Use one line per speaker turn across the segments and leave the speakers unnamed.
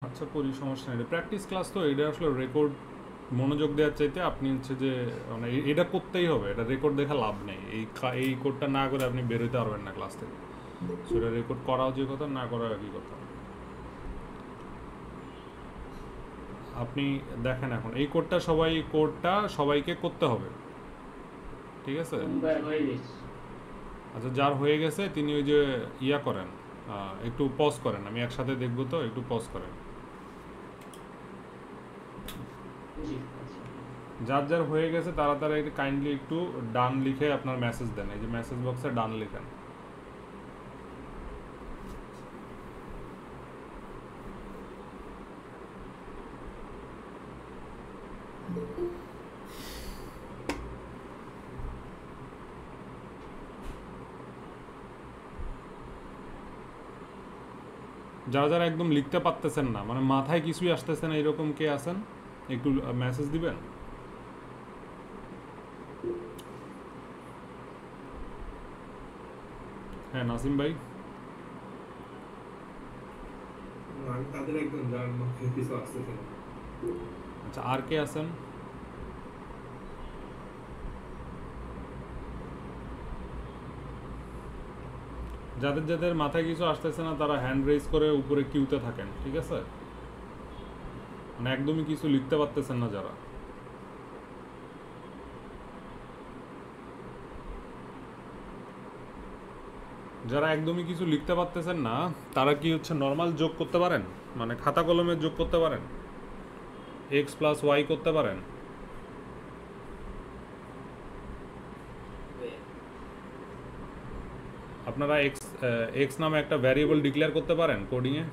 আচ্ছা করি, সমস্যা নেই। প্র্যাকটিস ক্লাস তো এটা আসলে রেকর্ড মনোযোগ দেওয়ার চাইতে আপনি হচ্ছে যে মানে এটা করতেই হবে, এটা রেকর্ড দেখা লাভ নেই। এই কোডটা না করে আপনি বেরোতে পারবেন না ক্লাস থেকে। সেটা রেকর্ড করাও যে কথা, না করা একই কথা। আপনি দেখেন এখন এই কোডটা সবাইকে করতে হবে, ঠিক আছে? আচ্ছা, যার হয়ে গেছে তিনি ওই যে ইয়া করেন, একটু পজ করেন, আমি একসাথে দেখবো তো, একটু পজ করেন। যার যার হয়ে গেছে তারা তারা একটু কাইন্ডলি একটু ডান লিখে আপনার মেসেজ দেন, এই যে মেসেজ বক্সে ডান লিখেন। যারা যারা একদম লিখতে পারতেছেন না, মানে মাথায় কিছুই আসতেছে না, এরকম কে আছেন একটু মেসেজ দিবেন। হ্যাঁ নাসিম ভাই।
আমি তাদের একদম যার মাথায় কিছু আসতেছে না।
আচ্ছা, আর কে আছেন? যাদের যাদের মাথায় কিছু আসতেছে না তারা হ্যান্ড রেজ করে উপরে কিউতে থাকেন, ঠিক আছে? মানে একদমই কিছু লিখতে পারতেছেন না যারা। যারা একদমই কিছু লিখতে পারতেছেন না তারা কি হচ্ছে নর্মাল যোগ করতে পারেন, মানে খাতা কলমে যোগ করতে পারেন, এক্স প্লাস ওয়াই করতে পারেন? আপনারা এক্স এক্স নামে একটা ভ্যারিয়েবল ডিক্লেয়ার করতে পারেন কোডিংয়ে?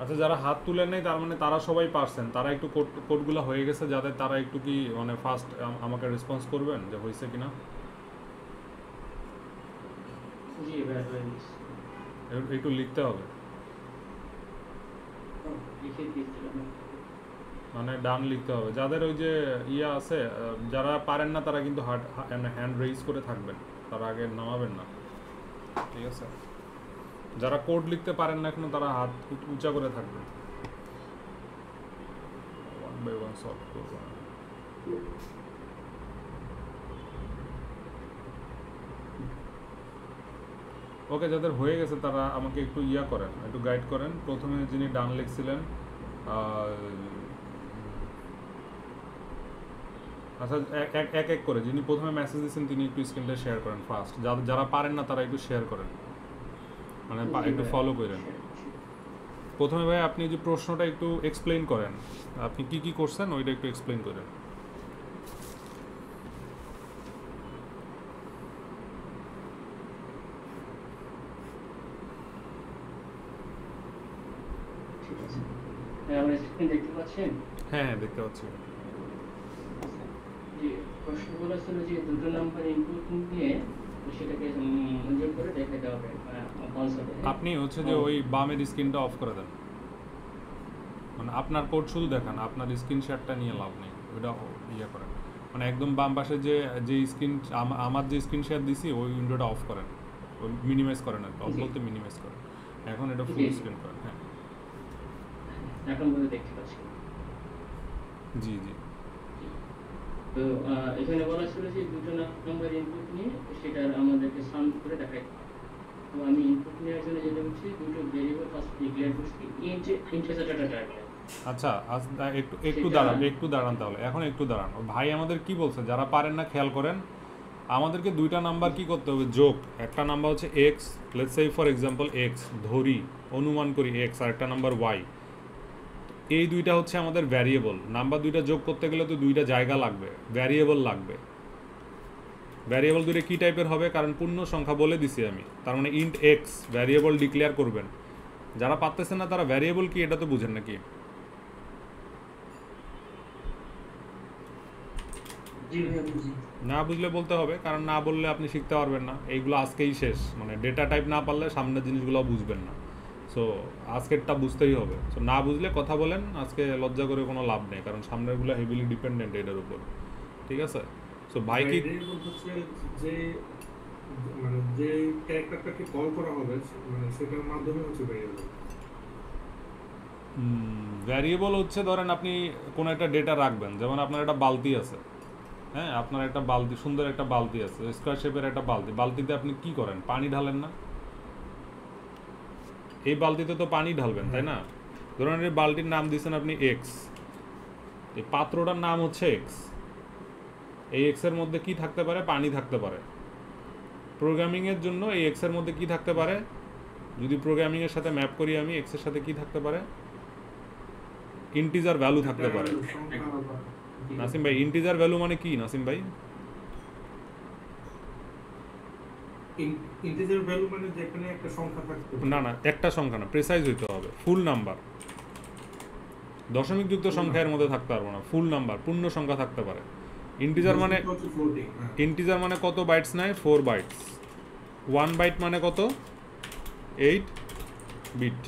আচ্ছা, যারা হাত তুলেন নাই তার মানে তারা সবাই পারছেন, তারা একটু কোডগুলো হয়ে গেছে যাদের, তারা একটু কি মানে ফার্স্ট আমাকে রেসপন্স করবেন যে হয়েছে কিনা। একটু লিখতে হবে, মানে ডান লিখতে হবে। যাদের ওই যে ইয়া আছে, যারা পারেন না তারা কিন্তু হ্যান্ড রেইজ করে থাকবেন, তারা আগে নামাবেন না, ঠিক আছে? যারা কোড লিখতে পারেন না এখনো তারা হাত উঁচা করে থাকবেন। ওয়ান বাই ওয়ান সলভ করবো। ওকে, যাদের হয়ে গেছে তারা আমাকে একটু ইয়া করেন, একটু গাইড করেন। প্রথমে যিনি ডান লিখছিলেন, আচ্ছা এক এক করে যিনি প্রথমে মেসেজ দিয়েছেন তিনি একটু স্ক্রিনটা শেয়ার করেন ফার্স্ট। যারা পারেন না তারা একটু শেয়ার করেন, মানে একটু ফলো করেন। প্রথমে ভাই আপনি যে প্রশ্নটা একটু এক্সপ্লেইন করেন, আপনি কি কি করছেন ওইটা একটু এক্সপ্লেইন করেন।
হ্যাঁ, আমার স্ক্রিন দেখতে পাচ্ছেন?
হ্যাঁ হ্যাঁ, দেখতে পাচ্ছি।
জি, প্রশ্নগুলো ছিল যে দুটো নাম্বার ইনপুট নিয়ে সেটাকে যোগ করে দেখাতে হবে কনসোলে।
আপনি হচ্ছে যে ওই বামের স্ক্রিনটা অফ করে দেন, মানে আপনার কোড শুধু দেখান, আপনার স্ক্রিন শেয়ারটা নিয়ে লাভ নেই, ওইটা ইয়ে করেন। মানে একদম বাম পাশে যে স্ক্রিন, আমার যে স্ক্রিন শেয়ার দিছি ওই উইন্ডোটা অফ করেন, ওই মিনিমাইজ করেন, আর অফ বলতে মিনিমাইজ করেন। এখন এটা ফুল স্ক্রিন করেন। হ্যাঁ,
এখন বলে দেখতে পাচ্ছি।
জি জি।
তো এখানে বলা ছিল যে দুটো নাম্বার ইনপুট নিয়ে সেটার আমাদেরকে সাম করে দেখাইতে হবে। তো আমি ইনপুট নেওয়ার জন্য যেটা করছি, দুটো ভেরিয়েবল ফার্স্ট ডিক্লেয়ার করছি, ইন্টিজার ডাটা টাইপ।
আচ্ছা একটু দাঁড়ান তাহলে, এখন একটু দাঁড়ান। ভাই আমাদের কি বলছে, যারা পারেন না খেয়াল করেন, আমাদেরকে দুইটা নাম্বার কি করতে হবে, যোগ। একটা নাম্বার হচ্ছে x, let's say for example x ধরি, অনুমান করি এক্স, আর একটা নাম্বার ওয়াই। এই দুইটা হচ্ছে আমাদের ভ্যারিয়েবল। নাম্বার দুইটা যোগ করতে গেলে তো দুইটা জায়গা লাগবে, ভ্যারিয়েবল লাগবে। ভ্যারিয়েবল দুইটা কী টাইপের হবে, কারণ পূর্ণ সংখ্যা বলে দিছি আমি, তার মানে ইন্ট এক্স ভ্যারিয়েবল ডিক্লেয়ার করবেন। যারা পারতেছেন না তারা ভ্যারিয়েবল কি এটা তো বুঝেন নাকি? না বুঝলে বলতে হবে, কারণ না বললে আপনি শিখতে পারবেন না। এইগুলো আজকেই শেষ, মানে ডেটা টাইপ না পারলে সামনের জিনিসগুলো বুঝবেন না। সো আজকেরটা বুঝতেই হবে। সো না বুঝলে কথা বলেন, আজকে লজ্জা করে কোনো লাভ নেই, কারণ সামনেরগুলো হেভিলি ডিপেন্ডেন্ট এটার উপর। ঠিক আছে? সো ভাই কি
ভেরিয়েবল হচ্ছে যে মানে যে ক্যারেক্টারটাকে কল করা হবে মানে সেটার মাধ্যমে হচ্ছে ভেরিয়েবল।
ভ্যারিয়েবল হচ্ছে ধরেন আপনি কোনো একটা ডেটা রাখবেন, যেমন আপনার একটা বালতি আছে, হ্যাঁ, আপনার একটা বালতি, সুন্দর একটা বালতি আছে, স্কোয়ার শেপের একটা বালতি, বালতিতে আপনি কি করেন, পানি ঢালেন না? এই বালতিতে তো পানি ঢালবেন, তাই না? ধরুন এই বালতির নাম দিয়েছেন আপনি এক্স, এই পাত্রটার নাম হচ্ছে এক্স, এই এক্সের মধ্যে কি থাকতে পারে? পানি থাকতে পারে। প্রোগ্রামিংয়ের জন্য এই এক্সের মধ্যে কি থাকতে পারে? যদি প্রোগ্রামিংয়ের সাথে ম্যাপ করি আমি, এক্সের সাথে কি থাকতে পারে? ইন্টিজার ভ্যালু থাকতে পারে। নাসিম ভাই, ইন্টিজার ভ্যালু মানে কি নাসিম ভাই?
ইন্টিজার ভ্যালু মানে যেখানে একটা সংখ্যা থাকতে পারে।
না না, একটা সংখ্যা না, প্রেসাইজ হইতে হবে, ফুল নাম্বার। দশমিক যুক্ত সংখ্যা এর মধ্যে থাকতে পারবো না, ফুল নাম্বার, পূর্ণ সংখ্যা থাকতে পারে। ইন্টিজার মানে, ইন্টিজার মানে কত বাইটস নেয়? 4 বাইটস। 1 বাইট মানে কত? 8 বিট।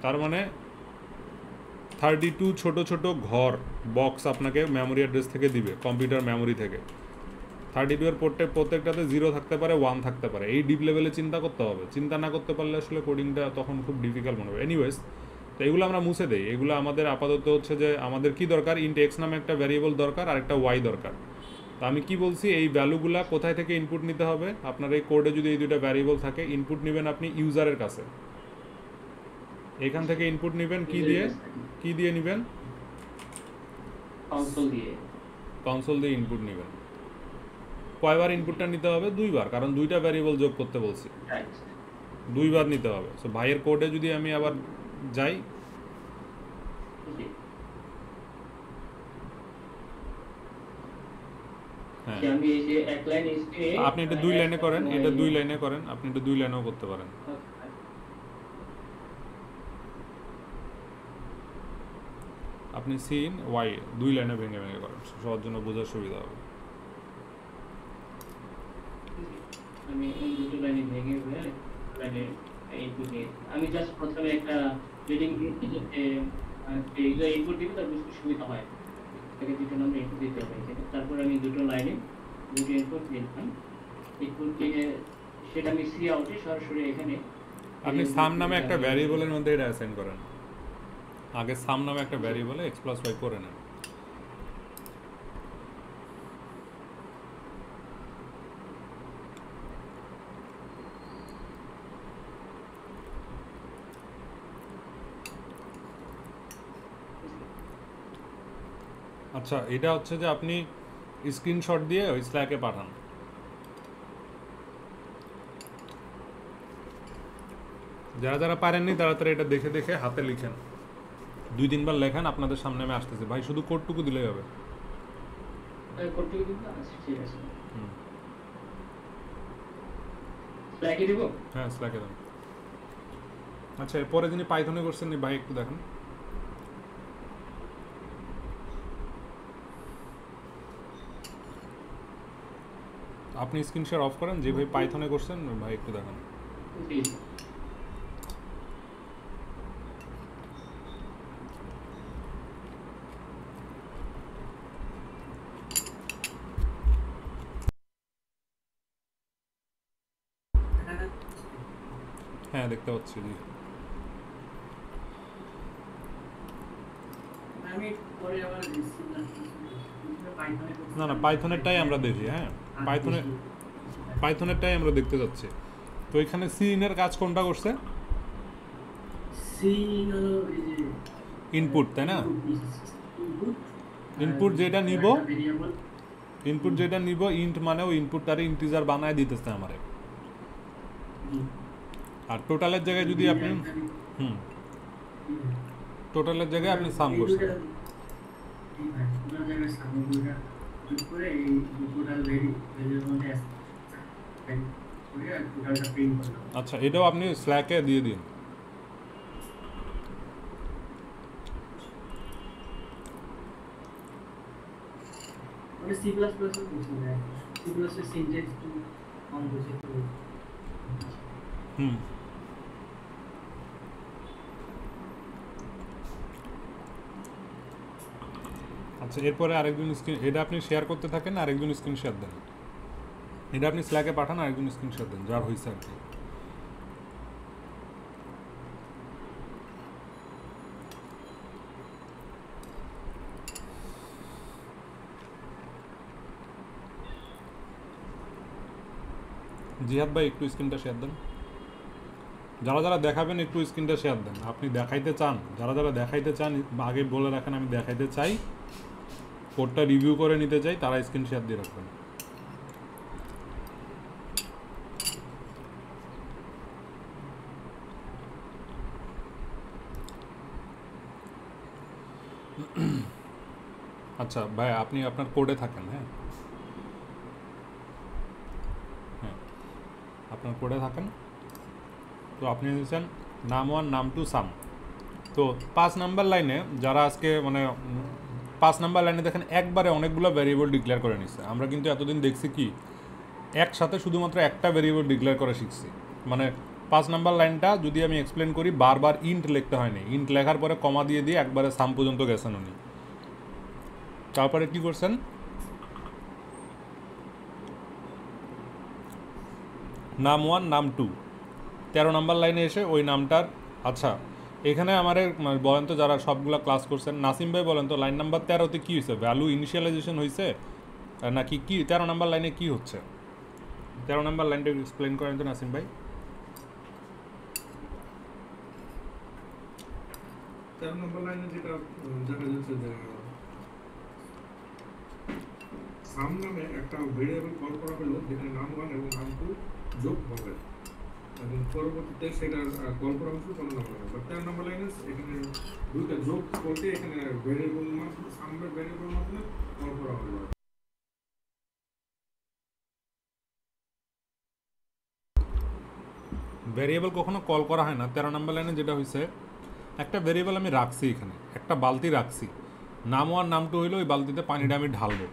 তার মানে 32 ছোট ছোট ঘর, বক্স আপনাকে মেমোরি অ্যাড্রেস থেকে দিবে, কম্পিউটার মেমোরি থেকে। 32 এর প্রত্যেকটাতে 0 থাকতে পারে, 1 থাকতে পারে। এই ডিপ লেভেলে চিন্তা করতে হবে, চিন্তা না করতে পারলে আসলে কোডিংটা তখন খুব ডিফিকাল্ট মনে হবে। এনিওয়েজ, তো এগুলো আমরা মুছে দেই। এগুলো আমাদের আপাতত হচ্ছে যে আমাদের কি দরকার, ইন্ট এক্স নামে একটা ভ্যারিয়েবল দরকার আর একটা ওয়াই দরকার। তো আমি কি বলছি, এই ভ্যালুগুলা কোথায় থেকে ইনপুট নিতে হবে? আপনার এই কোডে যদি এই দুটো ভ্যারিয়েবল থাকে, ইনপুট নেবেন আপনি ইউজারের কাছে, এখান থেকে ইনপুট নেবেন কি দিয়ে? কি দিয়ে নেবেন? কনসোল দিয়ে ইনপুট নেবেন। কয়বার ইনপুটটা নিতে হবে? 2 বার, কারণ দুইটা ভ্যারিয়েবল যোগ করতে বলছি, 2 বার নিতে হবে। সো ভাইয়ের কোডে যদি আমি আবার যাই, হ্যাঁ, আপনি এটা 2 লাইনে করেন, এটা 2 লাইনে করেন, আপনি এটা 2 লাইনেও করতে পারেন। আপনি সিন ওয়াই 2 লাইনে ভেঙে ভেঙে করেন, সবার জন্য বোঝার সুবিধা হবে।
আমি এই দুটো লাইনে ভেঙে লাইনে ইনপুট নিয়ে আমি জাস্ট প্রথমে একটা রিডিং দিয়েছি যে এইগুলো ইনপুট দিলে তার বুঝতে সুবিধা হয়, তাকে দুটো নাম্বার ইনপুট দিতে হবে। তারপর আমি দুটো লাইনে দুটো ইনপুট দিলাম, ইনপুট দিয়ে সেটা আমি সি আউটে সরাসরি এখানে
আপনি সাম নামে একটা ভ্যারিয়েবলের মধ্যে এটা অ্যাসাইন করেন। আগে সাম নামে একটা ভ্যারিয়েবলে x + y করে নেন। আচ্ছা, এটা হচ্ছে যে আপনি স্ক্রিনশট দিয়ে ওই স্ল্যাকে পাঠান। যারা যারা পারেননি তারা তারা এটা দেখে দেখে হাতে লিখেন, 2-3 বার লেখেন, আপনাদের সামনে আমি আসতেছি। ভাই শুধু কোডটুকু দিলেই হবে।
কোডটুকু দিব, আচ্ছা ঠিক আছে। স্ল্যাকে দিব?
হ্যাঁ, স্ল্যাকে দেন। আচ্ছা, এরপরে যিনি পাইথনে করছেন ভাই একটু দেখেন। আপনি স্ক্রিন শেয়ার অফ করেন, যে ভাই পাইথনে করছেন ভাই একটু দেখেন। হ্যাঁ, দেখতে পাচ্ছি। জি, না না, পাইথনেরটাই আমরা দেখি। হ্যাঁ, পাইথনেরটাই আমরা দেখতে যাচ্ছি। তো এখানে সিনের কাজ কোনটা করছে? ইনপুট, তাই না? ইনপুট যেটা নিব, ইন্ট মানে ওই ইনপুটটারে ইন্টিজার বানায় দিতেছে আমারে। আর টোটালের জায়গায় যদি আপনি টোটালের জায়গায় আপনি সাম করছেন। আচ্ছা, এটাও আপনি স্ল্যাকে দিয়ে দিন। আচ্ছা, এরপরে আরেকজন স্ক্রিন, এটা আপনি শেয়ার করতে থাকেন, আরেকজন স্ক্রিন শেয়ার দেন, এটা আপনি স্ল্যাকে পাঠান, আরেকজন স্ক্রিন শেয়ার দেন, যার হয়েছে আর কি। জিহাদ ভাই একটু স্ক্রিনটা শেয়ার দেন, যারা যারা দেখাবেন একটু স্ক্রিনটা শেয়ার দেন। আপনি দেখাইতে চান, যারা যারা দেখাইতে চান আগে বলে রাখেন আমি দেখাইতে চাই, কোডটা রিভিউ করে নিতে চাই, তারা স্ক্রিন শেয়ার দিয়ে রাখবেন। আচ্ছা ভাই, আপনি আপনার কোডে থাকেন। হ্যাঁ হ্যাঁ, আপনার কোডে থাকেন। তো আপনি দিচ্ছেন নাম 1 নাম 2 সাম। তো 5 নাম্বার লাইনে যারা আজকে মানে 5 নাম্বার লাইনে দেখেন একবারে অনেকগুলো ভ্যারিয়েবল ডিক্লেয়ার করে নিচ্ছে। আমরা কিন্তু এতদিন দেখছি কি একসাথে শুধুমাত্র একটা ভ্যারিয়েবল ডিক্লেয়ার করা শিখছি। মানে 5 নাম্বার লাইনটা যদি আমি এক্সপ্লেন করি, বারবার ইন্ট লিখতে হয়নি, ইন্ট লেখার পরে কমা দিয়ে দিয়ে একবারে সাম পর্যন্ত গেছেন উনি। তারপরে কি করছেন, নাম 1 নাম 2, 13 নাম্বার লাইনে এসে ওই নামটার। আচ্ছা এখানে আমার বলেন তো, যারা সবগুলো ক্লাস করছেন, নাসিম ভাই বলেন তো লাইন নাম্বার 13তে কী হয়েছে, ভ্যালু ইনিশিয়ালাইজেশন হয়েছে নাকি কি 13 নাম্বার লাইনে কি হচ্ছে? 13 নাম্বার লাইনটা এক্সপ্লেন করেন তো নাসিম ভাই।
13 নম্বর লাইনে যেটা দেখা যাচ্ছে যে সাম নামে একটা ভেরিয়েবল কল করা হলো, যেখানে নাম 1 এবং নাম 2 যোগ হবে, এবং পরবর্তীতে সেটা কল করা হচ্ছে কোনো নাম্বার হবে। 13 নম্বর লাইনে এখানে দুইটা যোগ করতে এখানে ভেরিয়েবল মাধ্যমে সামের ভেরিয়েবল মাধ্যমে কল করা হলো।
ভ্যারিয়েবল কখনো কল করা হয় না। 13 নাম্বার লাইনে যেটা হয়েছে, একটা ভ্যারিয়েবল আমি রাখছি, এখানে একটা বালতি রাখছি, নাম 1 নাম 2 হইলো, ওই বালতিতে পানিটা আমি ঢালবো।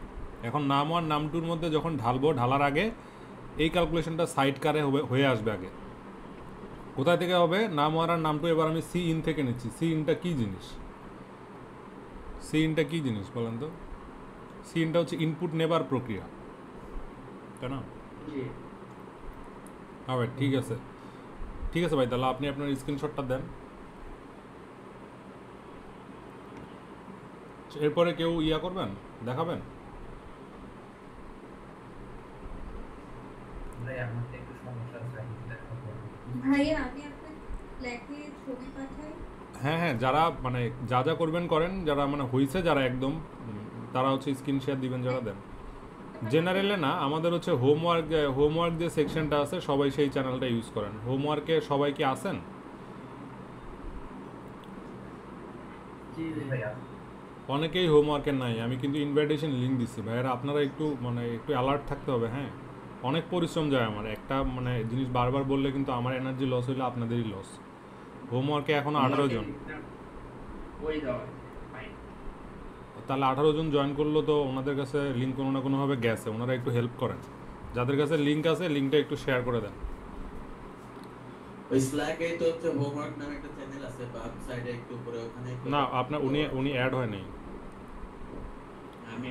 এখন নাম 1 নাম 2-র মধ্যে যখন ঢালবো, ঢালার আগে এই ক্যালকুলেশনটা সাইড কারে হয়ে আসবে আগে। কোথায় থেকে হবে, নাম 1 আর নাম 2 এবার আমি সি ইন থেকে নিচ্ছি। সি ইনটা কী জিনিস, সি ইনটা কী জিনিস বলেন তো? সি ইনটা হচ্ছে ইনপুট নেবার প্রক্রিয়া, তাই না? হ্যাঁ ভাই, ঠিক আছে ঠিক আছে ভাই, তাহলে আপনি আপনার স্ক্রিনশটটা দেন। এরপরে কেউ ইয়া করবেন, দেখাবেন?
ভাইয়া আমি আপনাকে লেখে ছবি পাঠাই।
হ্যাঁ হ্যাঁ, যারা মানে যা যা করবেন করেন, যারা মানে হয়েছে যারা একদম, তারা হচ্ছে স্ক্রিন শেয়ার দিবেন, যারা দেন। জেনারেলে না, আমাদের হচ্ছে হোমওয়ার্ক যে সেকশনটা আছে, সবাই সেই চ্যানেলটা ইউজ করেন। হোমওয়ার্কে সবাই কি আসেন? অনেকেই হোমওয়ার্কের নাই, আমি কিন্তু ইনভাইটেশন লিঙ্ক দিচ্ছি ভাইয়েরা, আপনারা একটু মানে একটু অ্যালার্ট থাকতে হবে। হ্যাঁ, অনেক পরিশ্রম যায় আমার, একটা মানে জিনিস বারবার বললে কিন্তু আমার এনার্জি লস হইলে আপনাদেরই লস। হোমওয়ার্কে এখনও 18 জন, তাহলে 18 জন জয়েন করলো, তো ওনাদের কাছে লিঙ্ক কোনো না কোনোভাবে গেছে, ওনারা একটু হেল্প করেন। যাদের কাছে লিঙ্ক আছে, লিঙ্কটা একটু শেয়ার করে দেন।
ওই স্ল্যাকে তো হচ্ছে হোমওয়ার্ক নামে একটা চ্যানেল আছে, বাম সাইডে একটু উপরে, ওখানে
না, আপনার উনি অ্যাড হয় নাই।
আমি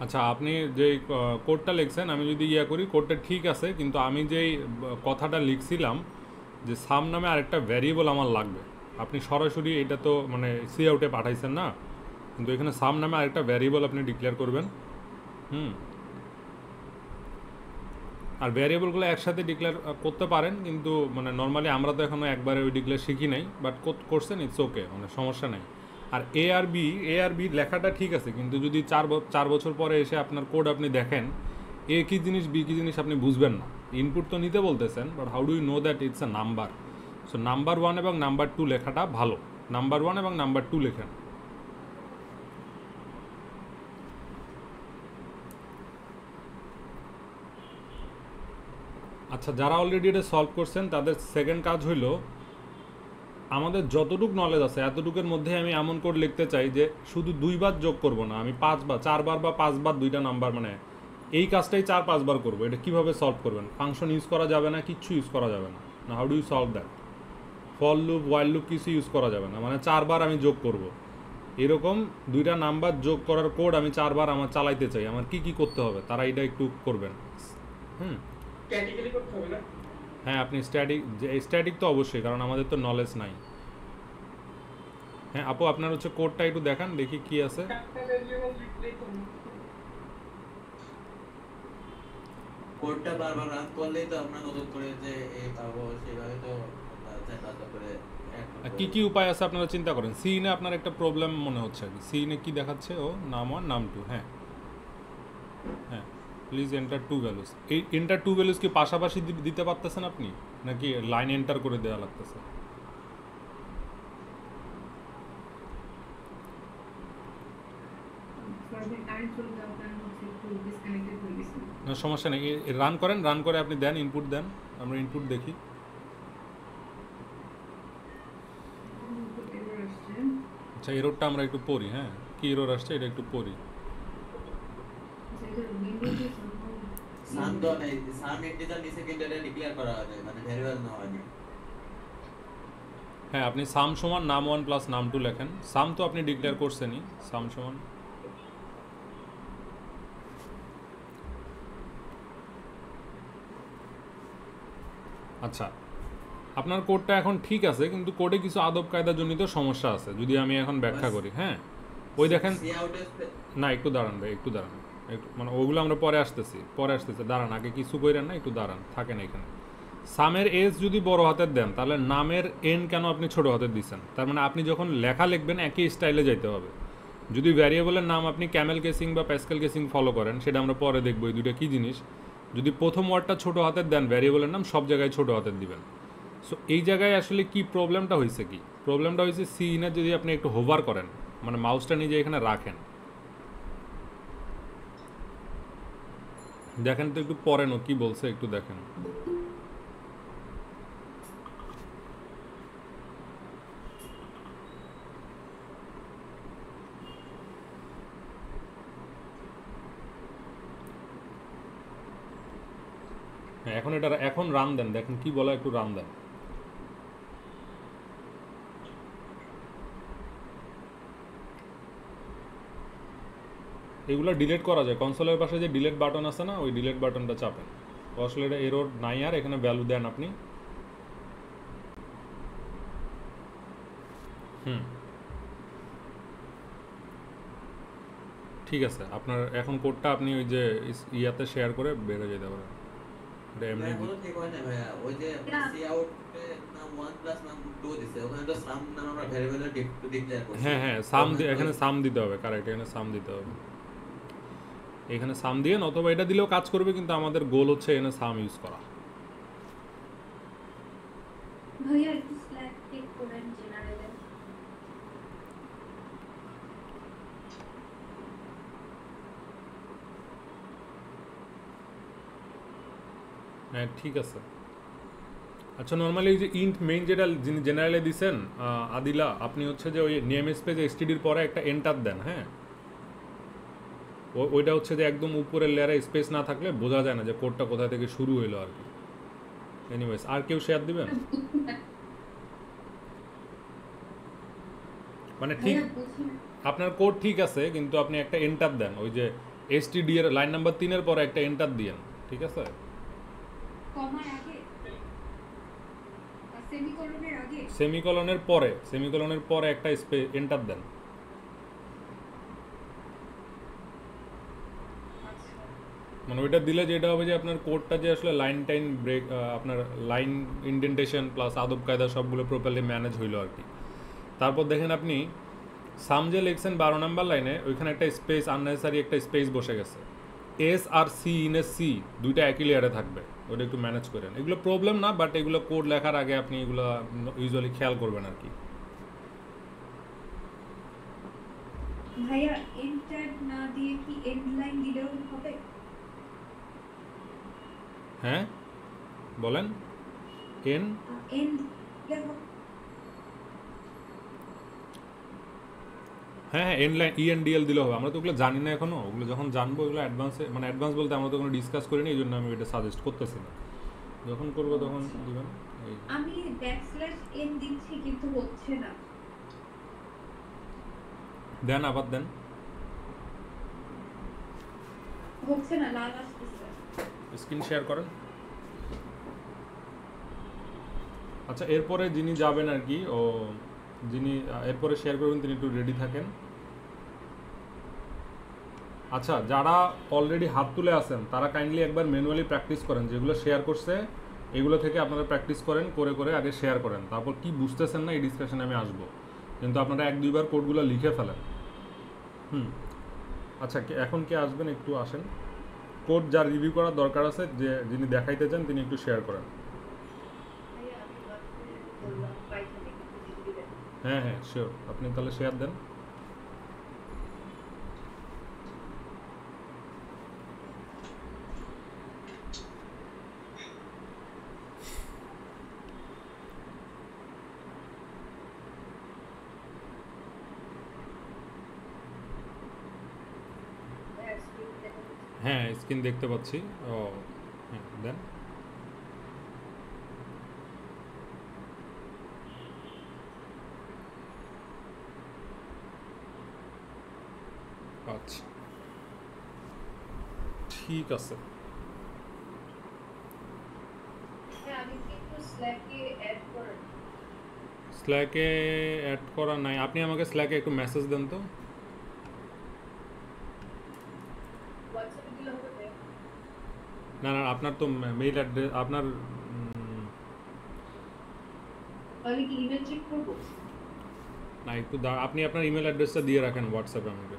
আচ্ছা, আপনি যেই কোডটা লিখছেন, আমি যদি ইয়া করি, কোডটা ঠিক আছে, কিন্তু আমি যেই কথাটা লিখছিলাম যে সাম নামে আরেকটা ভ্যারিয়েবল আমার লাগবে, আপনি সরাসরি এটা তো মানে সি আউটে পাঠাইছেন না, কিন্তু এখানে সাম নামে আরেকটা ভ্যারিয়েবল আপনি ডিক্লেয়ার করবেন। আর ভ্যারিয়েবলগুলো একসাথে ডিক্লেয়ার করতে পারেন, কিন্তু মানে নর্মালি আমরা তো এখনও একবারে ওই ডিক্লেয়ার শিখি নাই, বাট করছেন, ইটস ওকে, মানে সমস্যা নাই। আর এ আর বি লেখাটা ঠিক আছে, কিন্তু যদি 4 বছর পরে এসে আপনার কোড আপনি দেখেন, এ কী জিনিস বি কী জিনিস আপনি বুঝবেন না। ইনপুট তো নিতে বলতেছেন, but how do you know that it's a number? So number 1 এবং নাম্বার 2 লেখাটা ভালো, নাম্বার 1 এবং নাম্বার 2 লেখেন। আচ্ছা, যারা অলরেডি এটা সলভ করছেন, তাদের সেকেন্ড কাজ হইল, আমাদের যতটুকু নলেজ আছে এতটুকুর মধ্যে আমি এমন কোড লিখতে চাই যে শুধু 2 বার যোগ করব না, আমি 4 বার বা 5 বার 2টা নাম্বার মানে এই কাজটাই 4-5 বার করবো। এটা কিভাবে সলভ করবেন? ফাংশন ইউজ করা যাবে না, কিচ্ছু ইউজ করা যাবে না। না, how do you solve that? For loop, while loop কিছু ইউজ করা যাবে না, মানে 4 বার আমি যোগ করব। এরকম দুইটা নাম্বার যোগ করার কোড আমি 4 বার আমার চালাইতে চাই, আমার কি কি করতে হবে তারা এটা একটু করবেন।
স্ট্যাটিক্যালি করতে হবে না?
হ্যাঁ, আপনি স্ট্যাটিক তো অবশ্যই, কারণ আমাদের তো নলেজ নাই। হ্যাঁ আপু, আপনার হচ্ছে কোডটা একটু দেখান, দেখি কি আছে।
একটা ভেরিয়েবল লিখলেই তো
কোডটা বারবার রান করলেই তো আমরা নতুন করে যে এই পাবো, সেভাবে তো করে
কি কি উপায় আছে আপনারা চিন্তা করেন। সিনে আপনার একটা প্রবলেম মনে হচ্ছে আর কি। সিনে কি দেখাচ্ছে? ও নাম 1 নাম 2। হ্যাঁ হ্যাঁ, প্লিজ এন্টার 2 ভ্যালুস। এই এন্টার 2 ভ্যালুস কি পাশাপাশি দিতে পারতেছেন আপনি, নাকি লাইন এন্টার করে দেওয়া লাগতেছে? না সমস্যা নেই, রান করেন, রান করে আপনি দেন, ইনপুট দেন, আমরা ইনপুট দেখি। আচ্ছা, এররটা আমরা একটু পড়ি। হ্যাঁ, কি এরর আসছে এটা একটু পড়ি।
সাম তো নেই, সাম ইন্টিজার নিচে কিন্তু এটা ডিক্লেয়ার করা হবে, মানে ভেরিয়েবল না হয়।
হ্যাঁ, আপনি সাম সমান নাম 1 প্লাস নাম 2 লেখেন। সাম তো আপনি ডিক্লেয়ার করছেনই, সাম সমান। আচ্ছা, আপনার কোডটা এখন ঠিক আছে, কিন্তু কোডে কিছু আদব কায়দা জনিত সমস্যা আছে, যদি আমি এখন ব্যাখ্যা করি। হ্যাঁ, ওই দেখেন না, একটু দাঁড়ান ভাই, একটু দাঁড়ান, একটু মানে ওগুলো আমরা পরে আসতেছি, দাঁড়ান, আগে কিছু কইরেন না, একটু দাঁড়ান, থাকেন এখানে। সামের এস যদি বড় হাতের দেন, তাহলে নামের এন কেন আপনি ছোট হাতের দিচ্ছেন? তার মানে আপনি যখন লেখা লিখবেন একই স্টাইলে যাইতে হবে। যদি ভ্যারিয়েবলের নাম আপনি ক্যামেল কেসিং বা প্যাসকেল কেসিং ফলো করেন, সেটা আমরা পরে দেখবো এই দুটো কী জিনিস। যদি প্রথম ওয়ার্ডটা ছোট হাতের দেন, ভ্যারিয়েবলের নাম সব জায়গায় ছোট হাতের দিবেন। সো এই জায়গায় আসলে কি প্রবলেমটা হয়েছে? কি প্রবলেমটা হয়েছে, সিনে যদি আপনি একটু হোভার করেন, মানে মাউসটা নিজে এখানে রাখেন, দেখেন তো একটু পড়েন ও কি বলছে, একটু দেখেন। হ্যাঁ, এখন রান দেন, দেখেন কি বলে, একটু রান দেন। এগুলো ডিলিট করা যায়, কনসোলের পাশে যে ডিলিট বাটন আছে না, ওই ডিলিট বাটনটা চাপেন। আসলে এটা এরর নাই, আর এখানে ভ্যালু দেন আপনি। ঠিক আছে, আপনার এখন কোডটা আপনি ওই যে ইয়াতে শেয়ার করে বের হয়ে যেতে পারেন। এটা এমনি
এগুলো ঠিক হয় না ভাইয়া, ওই যে সি আউটে নাম 1 প্লাস নাম 2 দিছে, ওখানে তো সাম নাম আমরা ভেরিয়েবলে ডিক্লেয়ার করছি।
হ্যাঁ হ্যাঁ, সাম এখানে সাম দিতে হবে, কারেক্ট, এখানে সাম দিতে হবে। এখানে সাম দিয়ে, অথবা এটা দিলেও কাজ করবে, কিন্তু আমাদের গোল হচ্ছে এখানে সাম ইউজ করা।
ভাইয়া একটু স্ল্যাক টেক করেন জেনারেলে।
হ্যাঁ ঠিক আছে। আচ্ছা, নর্মালি এই যে ইন্ট মেইন যেটা যিনি জেনারেলে দিছেন আদিলা, আপনি হচ্ছে যে ওই নেম স্পেস এসটিডির পরে একটা এন্টার দেন। হ্যাঁ, ওইটা হচ্ছে যে একদম উপরের লেয়ারে স্পেস না থাকলে বোঝা যায় না যে কোডটা কোথা থেকে শুরু হইলো আর কি। এনিওয়েজ, আর কেউ শেয়ার দিবেন? মানে ঠিক, আপনার কোড ঠিক আছে, কিন্তু আপনি একটা এন্টার দেন, ওই যে এসটিডি এর লাইন নাম্বার 3 এর পরে একটা এন্টার দিয়েন, ঠিক আছে?
কমার আগে সেমিকোলনের আগে,
সেমিকোলনের পরে একটা এন্টার দেন। মানে ওইটা দিলে যেটা হবে যে আপনার কোডটা যে আসলে লাইন টাইন ব্রেক, আপনার লাইন ইন্ডেন্টেশন প্লাস আদব কায়দা সবগুলো প্রপারলি ম্যানেজ হইলো আর কি। তারপর দেখেন আপনি সাম যে লিখছেন 12 নাম্বার লাইনে, ওইখানে একটা স্পেস, আননেসেসারি একটা স্পেস বসে গেছে। এস আর সি ইনে সি দুইটা একই লেয়ারে থাকবে, ওটা একটু ম্যানেজ করেন। এগুলো প্রবলেম না, বাট এগুলো কোড লেখার আগে আপনি এগুলো ইউজুয়ালি খেয়াল করবেন আর কি।
ভাইয়া এন্টার না দিয়ে কি এন্ড লাইন দিলেও হবে?
হ্যাঁ বলেন। এন্ড হ্যাঁ হ্যাঁ এন্ডলাইন ENDL দিলে হবে, আমরা তো ওগুলো জানি না এখনো, ওগুলো যখন জানবো ওগুলো অ্যাডভান্সে, মানে অ্যাডভান্স বলতে আমরা তো কোনো ডিসকাস করিনি, এই জন্য আমি এটা সাজেস্ট করতেছি না, যখন করবো তখন দিবেন। এই
আমি \n দিচ্ছি কিন্তু হচ্ছে না।
দেন, আবার দেন।
হচ্ছে না, লাল আসতেছে।
স্ক্রিন শেয়ার করেন। আচ্ছা, এরপরে যিনি যাবেন আর কি, ও যিনি এরপরে শেয়ার করবেন তিনি একটু রেডি থাকেন। আচ্ছা, যারা অলরেডি হাত তুলে আছেন তারা কাইন্ডলি একবার ম্যানুয়ালি প্র্যাকটিস করেন, যেগুলো শেয়ার করছে এগুলো থেকে আপনারা প্র্যাকটিস করেন, করে করে আগে শেয়ার করেন, তারপর কি বুঝতেছেন না এই ডিসকাশনে আমি আসবো, কিন্তু আপনারা 1-2 বার কোডগুলো লিখে ফেলেন। আচ্ছা, এখন কে আসবেন একটু আসেন, কোড যার রিভিউ করার দরকার আছে, যে যিনি দেখাইতে চান তিনি একটু শেয়ার করেন। হ্যাঁ হ্যাঁ শিওর, আপনি তাহলে শেয়ার দেন। হ্যাঁ স্ক্রিন দেখতে পাচ্ছি। ও হ্যাঁ দেন। আচ্ছা ঠিক আছে। স্ল্যাকে অ্যাড করা নাই, আপনি আমাকে স্ল্যাকে একটু মেসেজ দেন তো। না না, আপনার তো মেইল অ্যাড্রেস, আপনার না একটু আপনি আপনার ইমেল অ্যাড্রেসটা দিয়ে রাখেন হোয়াটসঅ্যাপে আমাকে।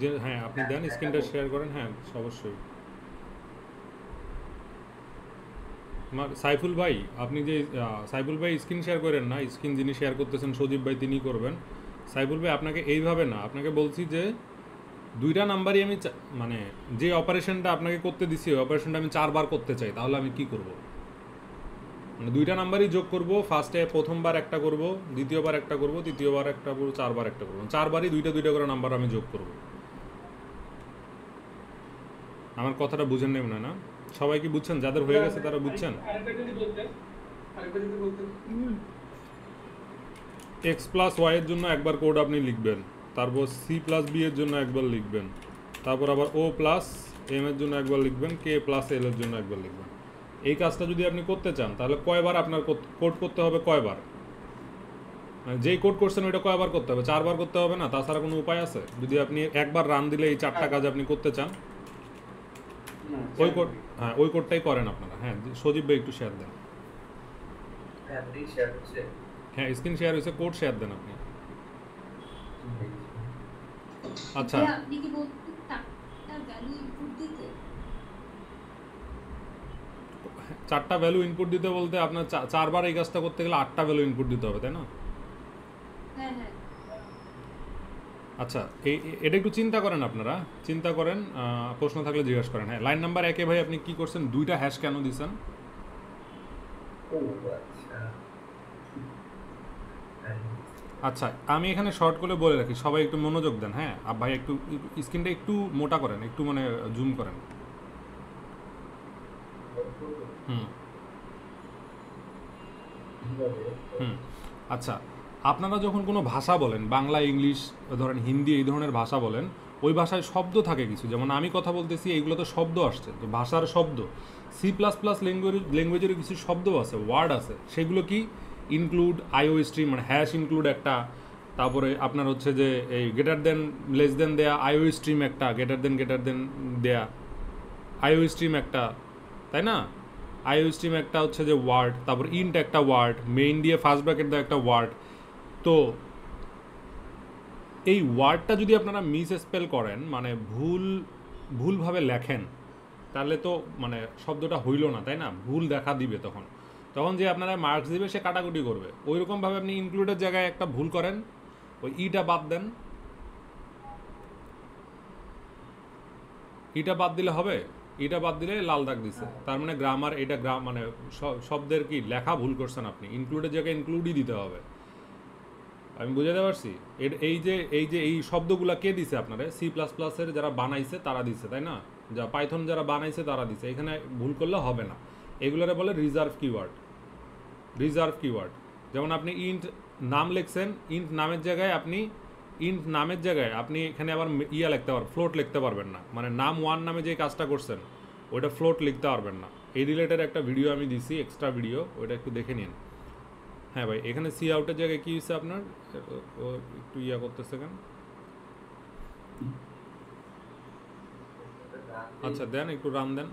যে হ্যাঁ আপনি দেন, স্ক্রিনটা শেয়ার করেন। হ্যাঁ অবশ্যই। সাইফুল ভাই, আপনি যে সাইফুল ভাই স্ক্রিন শেয়ার করেন না, স্ক্রিন যিনি শেয়ার করতেছেন সজীব ভাই তিনি করবেন। সাইফুল ভাই আপনাকে এইভাবে না, আপনাকে বলছি যে 2টা নাম্বারই আমি মানে যে অপারেশনটা আপনাকে করতে দিছি ওই অপারেশনটা আমি 4 বার করতে চাই, তাহলে আমি কি করব? মানে 2টা নাম্বারই যোগ করব, ফার্স্টে প্রথমবার একটা করব, দ্বিতীয়বার একটা করব, তৃতীয়বার একটা করব, 4বার একটা করব, 4বারই 2টা করে নাম্বার আমি যোগ করব। আমার কথাটা বুঝেন নেই না? সবাই কি বুঝছেন? যাদের হয়ে গেছে তারা বুঝছেন? x প্লাস y এর জন্য একবার কোড আপনি লিখবেন, তারপর c প্লাস b এর জন্য একবার লিখবেন, তারপর আবার o প্লাস m এর জন্য একবার লিখবেন, k প্লাস l এর জন্য একবার লিখবেন। এই কাজটা যদি আপনি করতে চান তাহলে কয়বার আপনার কোড করতে হবে? কয়বার? মানে যেই কোড করছেন ওইটা কয়বার করতে হবে? 4 বার করতে হবে না? তাছাড়া কোনো উপায় আছে? যদি আপনি একবার রান দিলে এই 4টা কাজ আপনি করতে চান, ওই কোড, হ্যাঁ ওই কোডটাই করেন আপনারা। হ্যাঁ সজীব ভাই একটু শেয়ার দেন। হ্যাঁ স্ক্রিন শেয়ার হয়েছে, কোড শেয়ার দেন আপনি। আচ্ছা
আপনি কি বলতে ভ্যালু ইনপুট দিতে?
4টা ভ্যালু ইনপুট দিতে বলতে আপনার 4 বার এই কাজটা করতে গেলে 8টা ভ্যালু ইনপুট দিতে হবে, তাই না?
হ্যাঁ হ্যাঁ।
আচ্ছা এটা একটু চিন্তা করেন, আপনারা চিন্তা করেন, প্রশ্ন থাকলে জিজ্ঞাসা করেন। হ্যাঁ লাইন নাম্বার 1-এ ভাই আপনি কি করছেন? 2টা হ্যাশ কেন দিয়েছেন? আচ্ছা আমি এখানে শর্ট করে বলে রাখি, সবাই একটু মনোযোগ দেন। হ্যাঁ ভাই একটু স্ক্রিনটা একটু মোটা করেন, একটু মানে জুম করেন। আচ্ছা আপনারা যখন কোনো ভাষা বলেন, বাংলা, ইংলিশ, ধরেন হিন্দি, এই ধরনের ভাষা বলেন, ওই ভাষায় শব্দ থাকে কিছু, যেমন আমি কথা বলতেছি এইগুলো তো শব্দ আসছে, তো ভাষার শব্দ। C++ ল্যাঙ্গুয়েজের কিছু শব্দ আছে, ওয়ার্ড আছে, সেগুলো কি ইনক্লুড, আইও স্ট্রিম মানে হ্যাশ ইনক্লুড একটা, তারপরে আপনার হচ্ছে যে এই গ্রেটার দেন লেস দেন দেয়া আইও স্ট্রিম একটা, গ্রেটার দেন দেয়া আইও স্ট্রিম একটা, তাই না? আইও স্ট্রিম একটা হচ্ছে যে ওয়ার্ড, তারপর ইন্ট একটা ওয়ার্ড, মেইন দিয়ে ফার্স্ট ব্র্যাকেট দেওয়া একটা ওয়ার্ড। তো এই ওয়ার্ডটা যদি আপনারা মিস স্পেল করেন, মানে ভুলভাবে লেখেন, তাহলে তো মানে শব্দটা হইল না, তাই না? ভুল দেখা দিবে, তখন যে আপনারা মার্কস দিবে সে কাটাকুটি করবে। ওই রকমভাবে আপনি ইনক্লুডের জায়গায় একটা ভুল করেন, ওই ইটা বাদ দেন, এটা বাদ দিলে হবে, এটা বাদ দিলে লাল দাগ দিছে, তার মানে গ্রামার এটা মানে শব্দের কি লেখা ভুল করছেন আপনি, ইনক্লুডের জায়গায় ইনক্লুডই দিতে হবে। আমি বুঝাতে পারছি? এই শব্দগুলা কে দিছে আপনারা? C++-এর যারা বানাইছে তারা দিছে, তাই না? যা পাইথন যারা বানাইছে তারা দিছে, এখানে ভুল করলে হবে না। এগুলোরে বলে রিজার্ভ কিওয়ার্ড। রিজার্ভ কিওয়ার্ড যেমন আপনি ইন্ট নাম লিখছেন, ইন্ট নামের জায়গায় আপনি এখানে আবার লিখতে পারবেন, ফ্লোট লিখতে পারবেন না, মানে নাম 1 নামে যে কাজটা করছেন ওইটা ফ্লোট লিখতে পারবেন না। এই রিলেটেড একটা ভিডিও আমি দিছি, এক্সট্রা ভিডিও, ওইটা একটু দেখে নিন। হ্যাঁ ভাই, এখানে সি আউটের জায়গায় কী হয়েছে আপনার, ও একটু করতেছে কেন? আচ্ছা দেন, একটু রান দেন।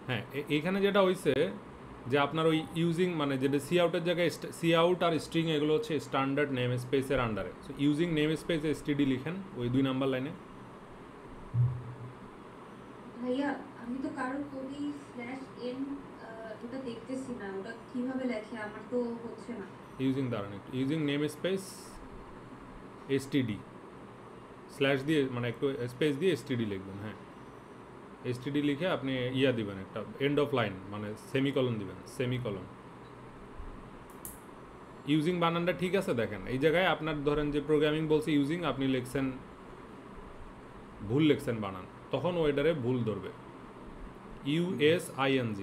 হ্যাঁ, এইখানে যেটা হয়েছে যে আপনার ওই ইউজিং মানে যেটা সি আউটের জায়গায়, সি আউট আর স্ট্রিং এগুলো হচ্ছে স্ট্যান্ডার্ড নেম স্পেসের আন্ডারে। So using name space STD লিখেন ওই 2 নাম্বার লাইনে।
ভাইয়া আমি তো কারো কোডে /n ওটা দেখতেছি না, ওটা কিভাবে লেখে আমার তো হচ্ছে না।
ইউজিং দাঁড়ান একটু, using name space STD slash দিয়ে মানে একটু স্পেস দিয়ে এসটিডি লিখবেন। হ্যাঁ, এসটিডি লিখে আপনি দিবেন একটা এন্ড অফ লাইন মানে সেমিকলন দিবেন, সেমিকলন। ইউজিং বানানটা ঠিক আছে? দেখেন এই জায়গায় আপনার ধরেন যে প্রোগ্রামিং বলছে ইউজিং, আপনি লিখছেন ভুল লিখছেন বানান, তখন ওয়েডারে ভুল ধরবে। USING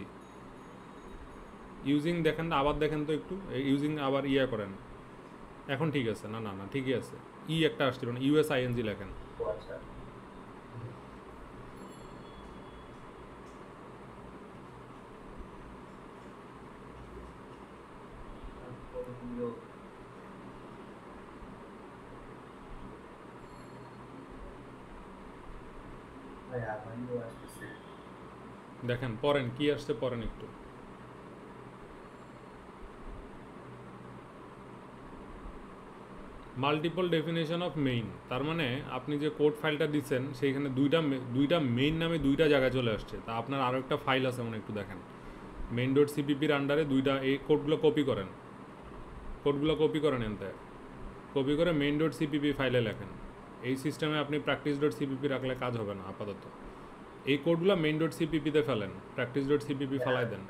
ইউজিং দেখেন, আবার দেখেন তো একটু, ইউজিং আবার করেন, এখন ঠিক আছে? না না না, ঠিকই আছে, একটা আসছিল না, USING লেখেন। দেখেন পড়েন কি আসছে, পড়েন একটু। মাল্টিপল ডেফিনেশন অফ মেইন, তার মানে আপনি যে কোড ফাইলটা দিচ্ছেন সেইখানে দুইটা মেইন নামে 2টা জায়গায় চলে আসছে। তা আপনার আরও একটা ফাইল আছে মনে, একটু দেখেন। main.cppর আন্ডারে 2টা, এই কোডগুলো কপি করেন, এনতে কপি করে main.cpp ফাইলে লেখেন। এই সিস্টেমে আপনি practice.cpp রাখলে কাজ হবে না আপাতত। এই কোডগুলো main.cpp-তে ফেলেন, practice.cpp ফেলাই দেন।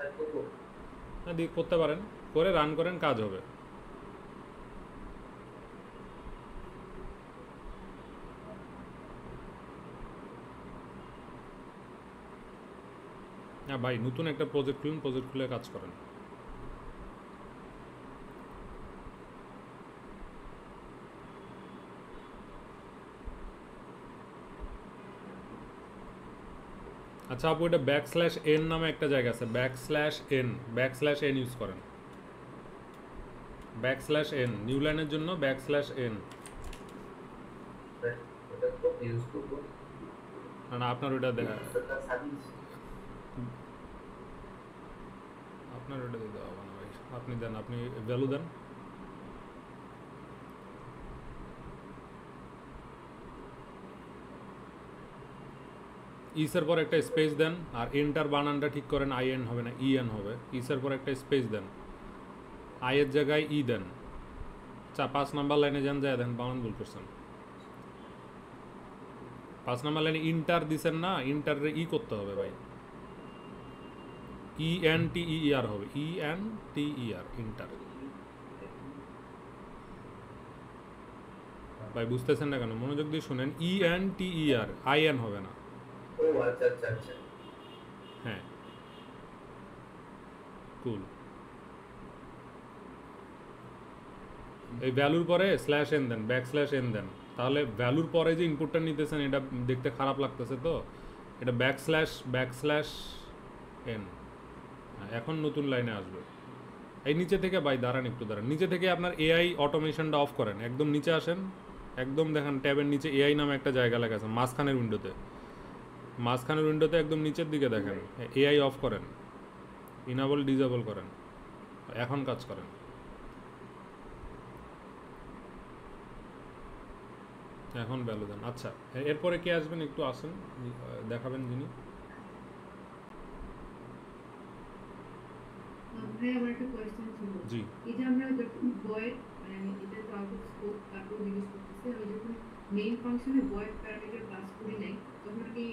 হ্যাঁ, করতে পারেন, করে রান করেন, কাজ হবে। হ্যাঁ ভাই, নতুন একটা প্রজেক্ট খুলুন, প্রজেক্ট খুলে কাজ করেন। আচ্ছা আপু, এটা \n নামে একটা জায়গা আছে, \n ইউজ করেন, \n নিউ লাইনের জন্য \n। না আপনার ওইটা দেখা, আপনার ওইটা দিতে হবে না ভাই, আপনি দেন, আপনি ভ্যালু দেন। ইসের পর একটা স্পেস দেন, আর এন্টার বানানটা ঠিক করেন, IN হবে না, EN হবে। ইসের পর একটা স্পেস দেন, এর জায়গায় দেন। 5 নাম্বার লাইনে যান, যায় দেন বানান ভুল করছেন। 5 নাম্বার লাইনে ইন্টার দিছেন না, ইন্টারে করতে হবে ভাই, ENTER হবে, ENTER ইন্টার। ভাই বুঝতেছেন না কেন? মনোযোগ দিয়ে শুনেন, ENTER, IN হবে না। হ্যাঁ, কুল। এই ভ্যালুর পরে /n দেন, \n দেন, তাহলে ভ্যালুর পরে যে ইনপুটটা নিতেছেন এটা দেখতে খারাপ লাগতেছে, তো এটা \n। এখন নতুন লাইনে আসবে। এই নিচে থেকে ভাই দাঁড়ান, একটু দাঁড়ান, নিচে থেকে আপনার AI অটোমেশনটা অফ করেন, একদম নিচে আসেন, একদম দেখেন ট্যাবের নিচে AI নামে একটা জায়গা লেখা আছে, মাঝখানের উইন্ডোতে একদম নিচের দিকে দেখেন, AI অফ করেন, ইনেবল ডিসেবল করেন, এখন কাজ করেন। এখন ভ্যালু দেন। আচ্ছা, এরপরে কে আসবেন, একটু আসেন, দেখাবেন যিনি।
ভাই আমার একটা কোয়েশ্চেন ছিল।
জি,
এই যে আমরা যখন ভয়েড মানে আমি এটা তো আউট অফ স্কোপ তারপর ইউজ করতেছি, আমি যখন মেইন ফাংশনে ভয়েড প্যারামিটার পাস করি নাই তখন কি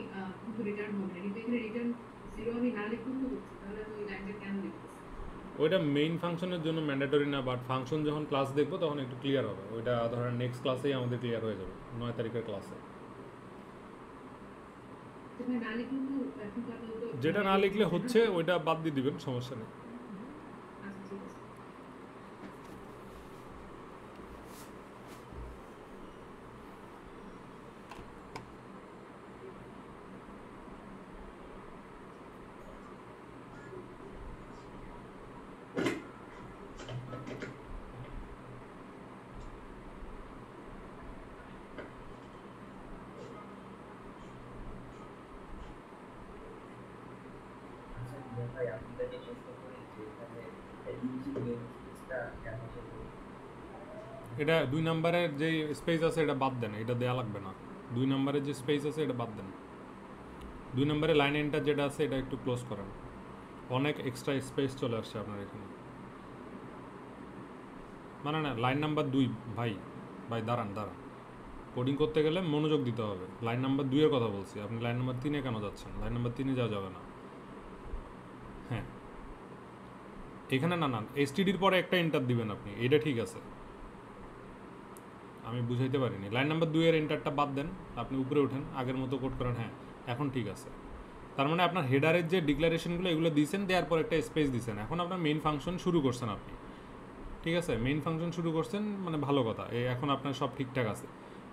কিন্তু রিটার্ন হবে না, কিন্তু এখানে রিটার্ন 0 আমি না লিখে তো করছি, তাহলে আমি ওই লাইনটা কেন লিখতেছি?
ওইটা মেইন ফাংশনের জন্য ম্যান্ডেটরি না, বাট ফাংশন যখন ক্লাস দেখবো তখন একটু ক্লিয়ার হবে। ওইটা ধরেন নেক্সট ক্লাসেই আমাদের ক্লিয়ার হয়ে যাবে, 9 তারিখের ক্লাসে।
সেখানে না লিখলে তো এখন তো আপাতত
যেটা না লিখলে হচ্ছে ওইটা বাদ দিয়ে দিবেন, সমস্যা নেই।
আচ্ছা ঠিক আছে।
ভাই আপনাদেরকে প্রশ্ন করি যে এখানে ইউজিং নেমস্পেসটা কেন ছিল?
এটা 2 নম্বরের যে স্পেস আছে এটা বাদ দেন, এটা দেয়া লাগবে না। 2 নম্বরের যে স্পেস আছে এটা বাদ দেন। 2 নম্বরে লাইন এন্টার যেটা আছে এটা একটু ক্লোজ করেন, অনেক এক্সট্রা স্পেস চলে আসছে আপনার এখানে। মানে না, লাইন নাম্বার 2 ভাই, দাঁড়ান। কোডিং করতে গেলে মনোযোগ দিতে হবে। লাইন নাম্বার 2 এর কথা বলছি, আপনি লাইন নাম্বার 3 এ কেন যাচ্ছেন? লাইন নাম্বার 3 এ যাওয়া যাবে না। হ্যাঁ, এখানে না এসটিডির পরে একটা এন্টার দিবেন আপনি, এটা ঠিক আছে। আমি বুঝাইতে পারিনি। লাইন নাম্বার 2 এর এন্টারটা বাদ দেন, আপনি উপরে ওঠেন, আগের মতো কোড করেন। হ্যাঁ, এখন ঠিক আছে। তার মানে আপনার হেডারের যে ডিক্লারেশনগুলো এগুলো দিয়েছেন, দেওয়ার পর একটা স্পেস দিয়েছেন, এখন আপনার মেইন ফাংশন শুরু করছেন আপনি। ঠিক আছে, মেইন ফাংশন শুরু করছেন মানে ভালো কথা। এখন আপনার সব ঠিকঠাক আছে।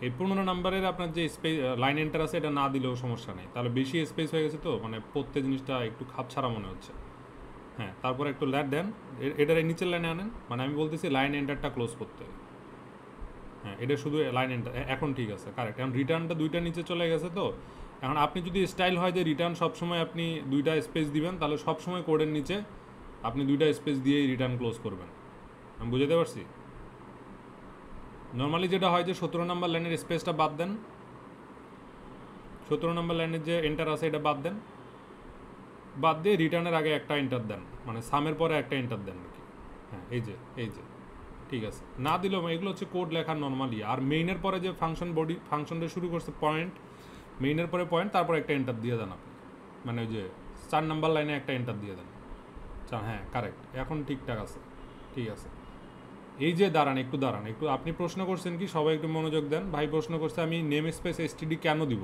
এই 15 নম্বরের আপনার যে স্পেস লাইন এন্টার আছে এটা না দিলেও সমস্যা নেই, তাহলে বেশি স্পেস হয়ে গেছে তো, মানে প্রত্যেক জিনিসটা একটু খাপছাড়া মনে হচ্ছে। হ্যাঁ, তারপর একটু ল্যাট দেন, এটার নিচের লাইনে আনেন, মানে আমি বলতেছি লাইন এন্টারটা ক্লোজ করতে। হ্যাঁ, এটা শুধু লাইন এন্টার, এখন ঠিক আছে, কারেক্ট। এখন রিটার্নটা 2টা নিচে চলে গেছে তো। এখন আপনি যদি স্টাইল হয় যে রিটার্ন সবসময় আপনি 2টা স্পেস দিবেন, তাহলে সবসময় কোডের নিচে আপনি 2টা স্পেস দিয়েই রিটার্ন ক্লোজ করবেন। আমি বুঝাতে পারছি? নর্মালি যেটা হয় যে 17 নম্বর লাইনের স্পেসটা বাদ দেন, 17 নম্বর লাইনের যে এন্টার আছে এটা বাদ দেন, বাদ দিয়ে রিটার্নের আগে একটা এন্টার দেন, মানে সামের পরে একটা এন্টার দেন আর কি। হ্যাঁ, এই যে ঠিক আছে। না দিলেও এগুলো হচ্ছে কোড লেখার নর্মালি। আর মেইনের পরে যে ফাংশনটা শুরু করছে পয়েন্ট, মেইনের পরে পয়েন্ট, তারপর একটা এন্টার দিয়ে দেন আপনি, মানে ওই যে 4 নম্বর লাইনে একটা এন্টার দিয়ে দেন। হ্যাঁ, কারেক্ট, এখন ঠিকঠাক আছে, ঠিক আছে। এই যে দাঁড়ান একটু, আপনি প্রশ্ন করছেন কি, সবাই একটু মনোযোগ দেন। ভাই প্রশ্ন করছে আমি নেম স্পেস এসটিডি কেন দিব।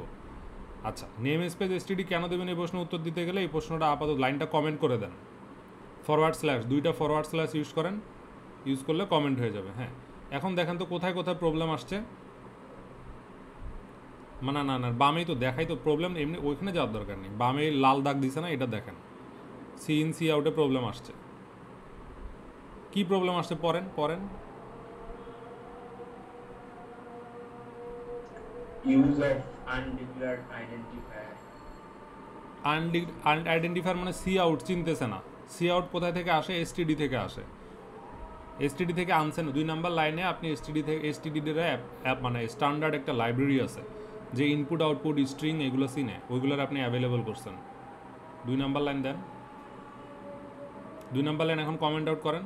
আচ্ছা, নেম স্পেস এসটিডি কেন দেবেন এই প্রশ্ন উত্তর দিতে গেলে এই প্রশ্নটা আপাতত লাইনটা কমেন্ট করে দেন, / 2টা / ইউজ করেন, ইউজ করলে কমেন্ট হয়ে যাবে। হ্যাঁ, এখন দেখেন তো কোথায় প্রবলেম আসছে। মানে না বামেই তো দেখাই তো প্রবলেম, এমনি ওইখানে যাওয়ার দরকার নেই। বামে লাল দাগ দিছে না, এটা দেখেন, সি ইন সি আউটে প্রবলেম আসছে। কি প্রবলেম আসছে পড়েন।
Use of undeclared identifier.
Identifier মানে সি আউট চিনতেছে না। সি আউট কোথায় থেকে আসে? এসটিডি থেকে আসে। এসটিডি থেকে আনছেন 2 নাম্বার লাইনে আপনি এসটিডির অ্যাপ মানে স্ট্যান্ডার্ড একটা লাইব্রেরি আছে যে ইনপুট আউটপুট স্ট্রিং এগুলো চিনে, ওইগুলোর আপনি অ্যাভেলেবল করছেন। 2 নাম্বার লাইন দেন, 2 নাম্বার লাইন এখন কমেন্ট আউট করেন।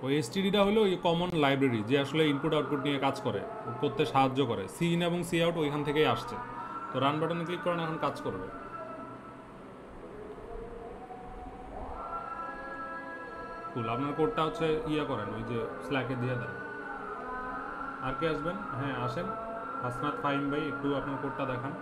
ওই এসটিডিটা হলো ওই কমন লাইব্রেরি যে আসলে ইনপুট আউটপুট নিয়ে কাজ করতে সাহায্য করে। সি ইন এবং সি আউট ওইখান থেকেই আসছে। তো রান বাটনে ক্লিক করেন, এখন কাজ করবে। কুল, আপনার কোডটা হচ্ছে করেন, ওই যে স্ল্যাকে দিয়ে দেন। আর কে আসবেন? হ্যাঁ, আসেন হাসনাত ফাহিম ভাই, একটু আপনার কোডটা দেখান।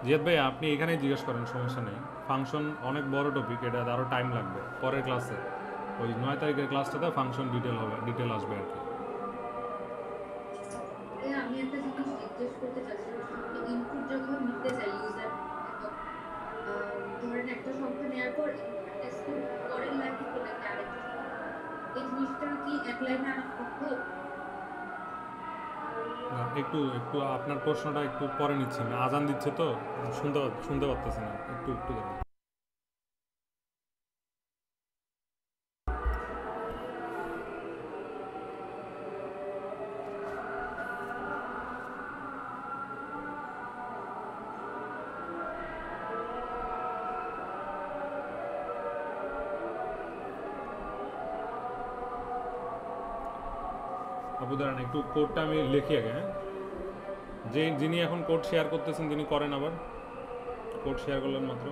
জিয়াদ ভাই আপনি এখানেই জিজ্ঞেস করেন, সমস্যা নেই। ফাংশন অনেক বড় টপিক, এটা আরও টাইম লাগবে। পরের ক্লাসে ওই 9 তারিখের ক্লাসটাতে ফাংশন ডিটেল আসবে আর কি।
আমি একটা জিনিস জিজ্ঞেস করতে চাচ্ছিলাম, ইনপুট যখন নিতে চাই ইউজার, ধরেন একটা সংখ্যা নেওয়ার পর টেস্টের পরের লাইনে চলে যায় আরেকটা সংখ্যা, এই জিনিসটা কি এক লাইনে আনা সম্ভব?
না, একটু একটু আপনার প্রশ্নটা একটু পরে নিচ্ছি, না আজান দিচ্ছে তো শুনতে পারতেছি না, একটু একটু দাঁড়ান। আপু দাঁড়ান, একটু কোডটা আমি লিখি আগে। হ্যাঁ, যিনি এখন কোড শেয়ার করতেছেন তিনি করেন, আবার কোড শেয়ার করলেন মাত্র।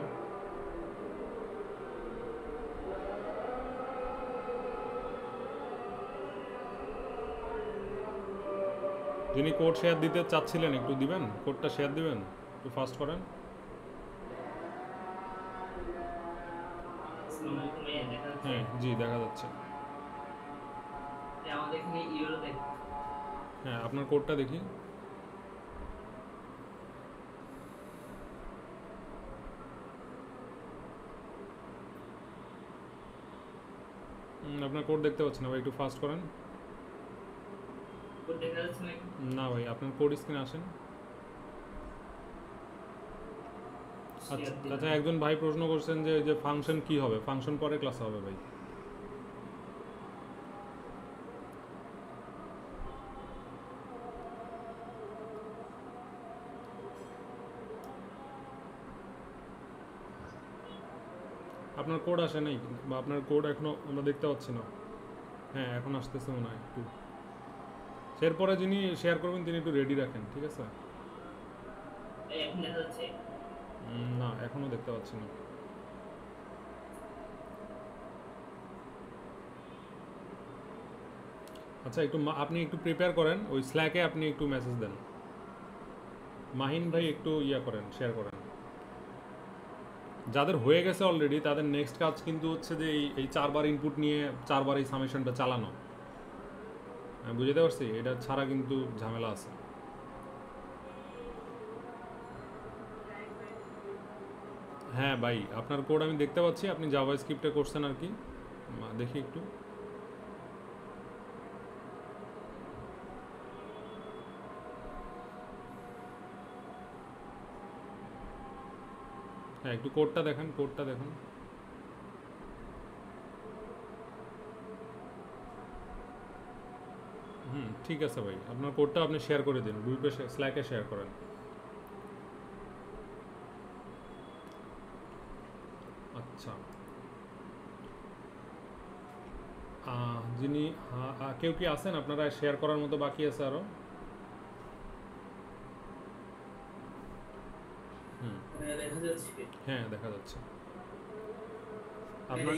যিনি কোড শেয়ার দিতে চাচ্ছিলেন একটু দিবেন, কোডটা শেয়ার দিবেন, একটু ফাস্ট করেন। হ্যাঁ জি, দেখা যাচ্ছে। হ্যাঁ, আপনার কোডটা দেখি। আপনার কোড দেখতে পাচ্ছি না ভাই, একটু ফাস্ট করেন। না ভাই, আপনার কোড স্ক্রিনে আসেন। আচ্ছা, একজন ভাই প্রশ্ন করছেন যে ফাংশন কি হবে, ফাংশন পরে ক্লাসে হবে ভাই। আপনার কোড আসে নাই, বা আপনার কোড এখনো আমরা দেখতে পাচ্ছি না। হ্যাঁ, এখন আসতেছে মনে হয় একটু। এরপরে যিনি শেয়ার করবেন তিনি একটু রেডি রাখেন, ঠিক আছে? না, এখনো দেখতে পাচ্ছি না। আচ্ছা, আপনি একটু প্রিপেয়ার করেন, ওই স্ল্যাকে আপনি একটু মেসেজ দেন। মাহিন ভাই একটু করেন, শেয়ার করেন। যাদের হয়ে গেছে অলরেডি তাদের নেক্সট কাজ কিন্তু হচ্ছে যে এই 4বার ইনপুট নিয়ে 4বার এই সামেশনটা চালানো। আমি বুঝতে পারছি, এটা ছাড়া কিন্তু ঝামেলা আছে। হ্যাঁ ভাই, আপনার কোড আমি দেখতে পাচ্ছি, আপনি জাভা স্ক্রিপ্টে করছেন আর কি। দেখি একটু। হ্যাঁ, একটু কোডটা দেখেন, কোডটা দেখুন। ঠিক আছে ভাই, আপনার কোডটা আপনি শেয়ার করে দিন, গ্রুপে স্ল্যাকে শেয়ার করেন। আচ্ছা, যিনি কেউ কি আছেন আপনারা শেয়ার করার মতো বাকি আছে আরো? হ্যাঁ, দেখা যাচ্ছে আপনার।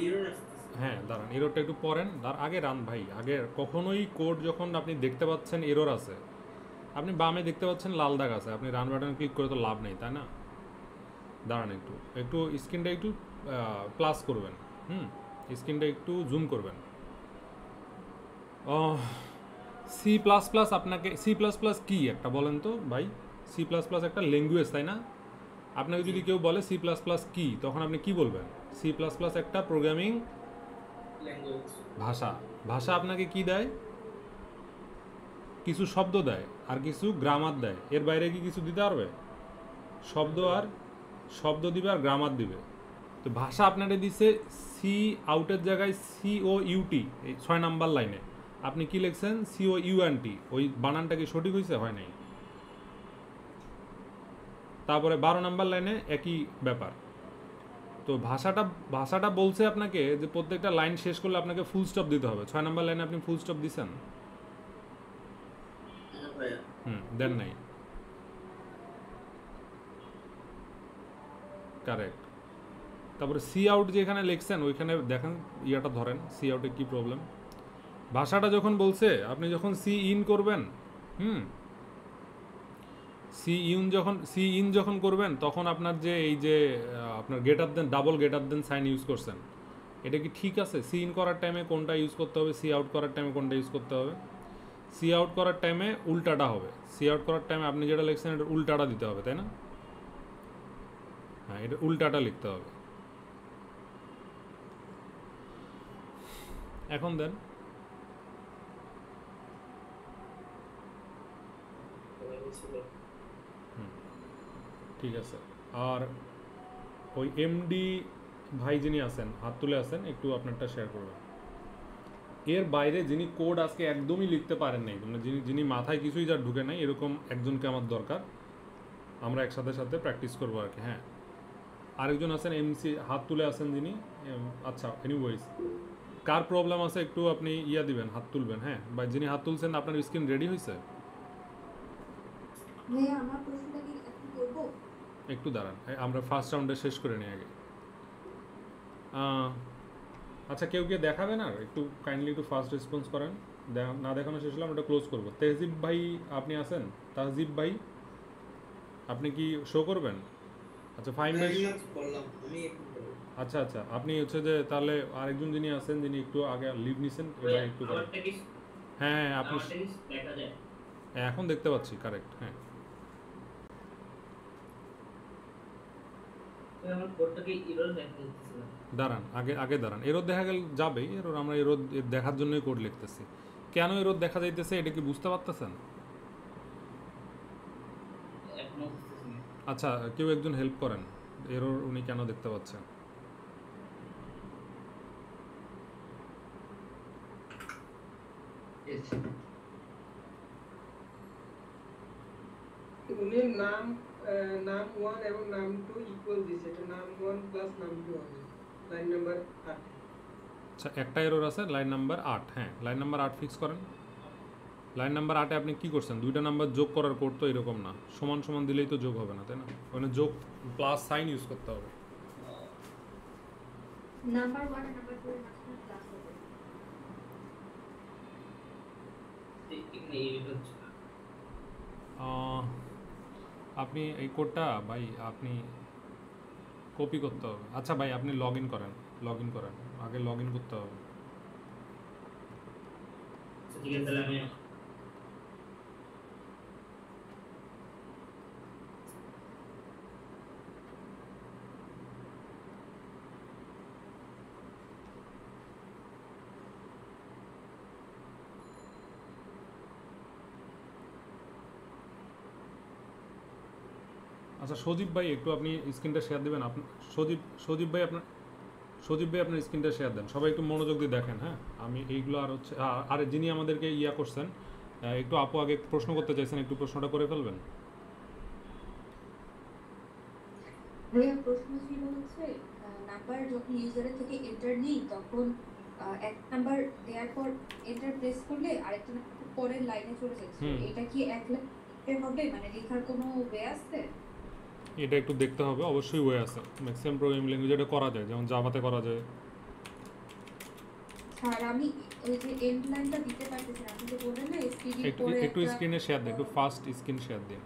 হ্যাঁ দাঁড়ান, এররটা একটু পড়েন, তার আগে রান ভাই। আগে কখনোই কোড যখন আপনি দেখতে পাচ্ছেন এরর আছে, আপনি বামে দেখতে পাচ্ছেন লাল দাগ আছে, আপনি রান বাটন ক্লিক করে তো লাভ নেই, তাই না? দাঁড়ান, একটু স্ক্রিনটা একটু প্লাস করবেন, স্ক্রিনটা একটু জুম করবেন। সি প্লাস প্লাস, আপনাকে সি প্লাস প্লাস কী একটা বলেন তো ভাই? সি প্লাস প্লাস একটা ল্যাঙ্গুয়েজ, তাই না? আপনাকে যদি কেউ বলে সি প্লাস প্লাস কী, তখন আপনি কি বলবেন? সি প্লাস প্লাস একটা প্রোগ্রামিং ভাষা। ভাষা আপনাকে কি দেয়? কিছু শব্দ দেয় আর কিছু গ্রামার দেয়, এর বাইরে কি কিছু দিতে পারবে? শব্দ দিবে আর গ্রামার দিবে। তো ভাষা আপনাকে দিচ্ছে সি আউটের জায়গায় COUT, এই 6 নাম্বার লাইনে আপনি কি লিখছেন? COUNT। ওই বানানটা কি সঠিক হয়েছে? হয় নাই। তারপরে 12 নাম্বার লাইনে একই ব্যাপার। তো ভাষাটা বলছে আপনাকে যে প্রত্যেকটা লাইন শেষ করলে আপনাকে ফুল স্টপ দিতে হবে। 6 নাম্বার লাইনে আপনি ফুল স্টপ দিছেন? দেন নাই। কারেক্ট। তারপরে সি আউট যেখানে লিখছেন ওইখানে দেখেন, ইয়াটা ধরেন, সি আউটে কি প্রবলেম। ভাষাটা যখন বলছে আপনি যখন সি ইন করবেন, সি ইন যখন করবেন তখন আপনার যে এই যে আপনার greater than double greater than sign use করছেন, এটা কি ঠিক আছে? সি ইন করার টাইমে কোনটা ইউজ করতে হবে, সি আউট করার টাইমে কোনটা ইউজ করতে হবে? সি আউট করার টাইমে উল্টাটা হবে, সি আউট করার টাইমে আপনি যেটা লিখছেন এটা উল্টাটা দিতে হবে, তাই না? হ্যাঁ, এটা উল্টাটা লিখতে হবে। এখন দেন ঠিক আছে। আর ওই এমডি ভাই যিনি আছেন, হাত তুলে আছেন, একটু আপনারটা শেয়ার করবেন। এর বাইরে যিনি কোড আজকে একদমই লিখতে পারেন নাই, মানে যিনি মাথায় কিছুই যা ঢুকে নাই, এরকম একজনকে আমার দরকার। আমরা একসাথে সাথে প্র্যাকটিস করবো আর কি। হ্যাঁ, আরেকজন আছেন এমসি, হাত তুলে আছেন যিনি। আচ্ছা, এনিওয়েজ কার প্রবলেম আছে একটু আপনি দিবেন, হাত তুলবেন। হ্যাঁ, বা যিনি হাত তুলছেন আপনার স্ক্রিন রেডি হয়েছে?
ভাইয়া আমার প্রশ্নটা কি একটু করবো?
একটু দাঁড়ান, আমরা ফার্স্ট রাউন্ডে শেষ করে নিই আগে। আচ্ছা, কেউ দেখাবে না? একটু কাইন্ডলি একটু ফার্স্ট রেসপন্স করেন। না দেখানো শেষ হলে আমরা এটা ক্লোজ করবো। তেহজিব ভাই আপনি আছেন? তাহজিব ভাই আপনি কি শো করবেন? আচ্ছা, ফাইম ভাই। আচ্ছা আচ্ছা, আপনি হচ্ছে যে তাহলে আরেকজন যিনি আছেন, যিনি একটু আগে লিভ নিছেন, এবার একটু করেন। হ্যাঁ হ্যাঁ, আপনি এখন দেখতে পাচ্ছি, কারেক্ট। হ্যাঁ, দাঁড়ান, আগে দাঁড়ান। এরোদ দেখা গেল যাবেই, এরোর আমরা এরোদ দেখার জন্যই কোড লিখতেছি। কেন এরোদ দেখা যাইতেছে এটা কি বুঝতে পারতেছেন? আচ্ছা, কেউ একজন হেল্প করেন, এরোর উনি কেন দেখতে পাচ্ছেন?
উনি নাম 1 এবং নাম 2 ইকুয়াল দিছে, এটা নাম 1 প্লাস নাম 2 হবে লাইন নাম্বার 8।
আচ্ছা, একটা এরর আছে লাইন নাম্বার 8। হ্যাঁ, লাইন নাম্বার 8 ফিক্স করেন। লাইন নাম্বার 8 এ আপনি কি করছেন? দুইটা নাম্বার যোগ করার কোড তো এরকম না, সমান সমান দিলেই তো যোগ হবে না, তাই না? ওখানে যোগ প্লাস সাইন ইউজ করতে হবে।
নাম্বার 1 আর নাম্বার 2 এর মাঝখানে প্লাস হবে।
আপনি এই কোডটা ভাই আপনি কপি করতে হবে। আচ্ছা ভাই, আপনি লগ ইন করেন, আগে লগ ইন করতে হবে। আচ্ছা, সজীব ভাই একটু আপনি স্ক্রিনটা শেয়ার দেবেন। সজীব ভাই আপনার স্ক্রিনটা শেয়ার দেন। সবাই একটু মনোযোগ দিয়ে দেখেন। হ্যাঁ, আমি এইগুলো আর হচ্ছে আর যিনি আমাদেরকে করছেন, একটু আপু আগে প্রশ্ন করতে চাইছেন, একটু প্রশ্নটা করে ফেলবেন।
ভাইয়া প্রশ্ন ছিল হচ্ছে নাম্বার যখন ইউজারের থেকে এন্টার নেই তখন এক নাম্বার দেওয়ার পর এন্টার প্রেস করলে আরেকটা পরের লাইনে চলে যাচ্ছে, এটা কি এক লাইনে হবে? মানে লেখার কোনো ওয়ে আছে?
এটা একটু দেখতে হবে, অবশ্যই ওয়ে আছে। ম্যাক্সিমাম প্রোগ্রামিং ল্যাঙ্গুয়েজ এটা করা যায়, যেমন জাভাতে করা যায়।
স্যার আমি ওই যে এন্ড লাইনটা দিতে পারতেছি না, আপনি তো বললেন না এসটিডি পরে
একটু স্ক্রিনে শেয়ার দেন, একটু ফাস্ট স্ক্রিন শেয়ার দিন।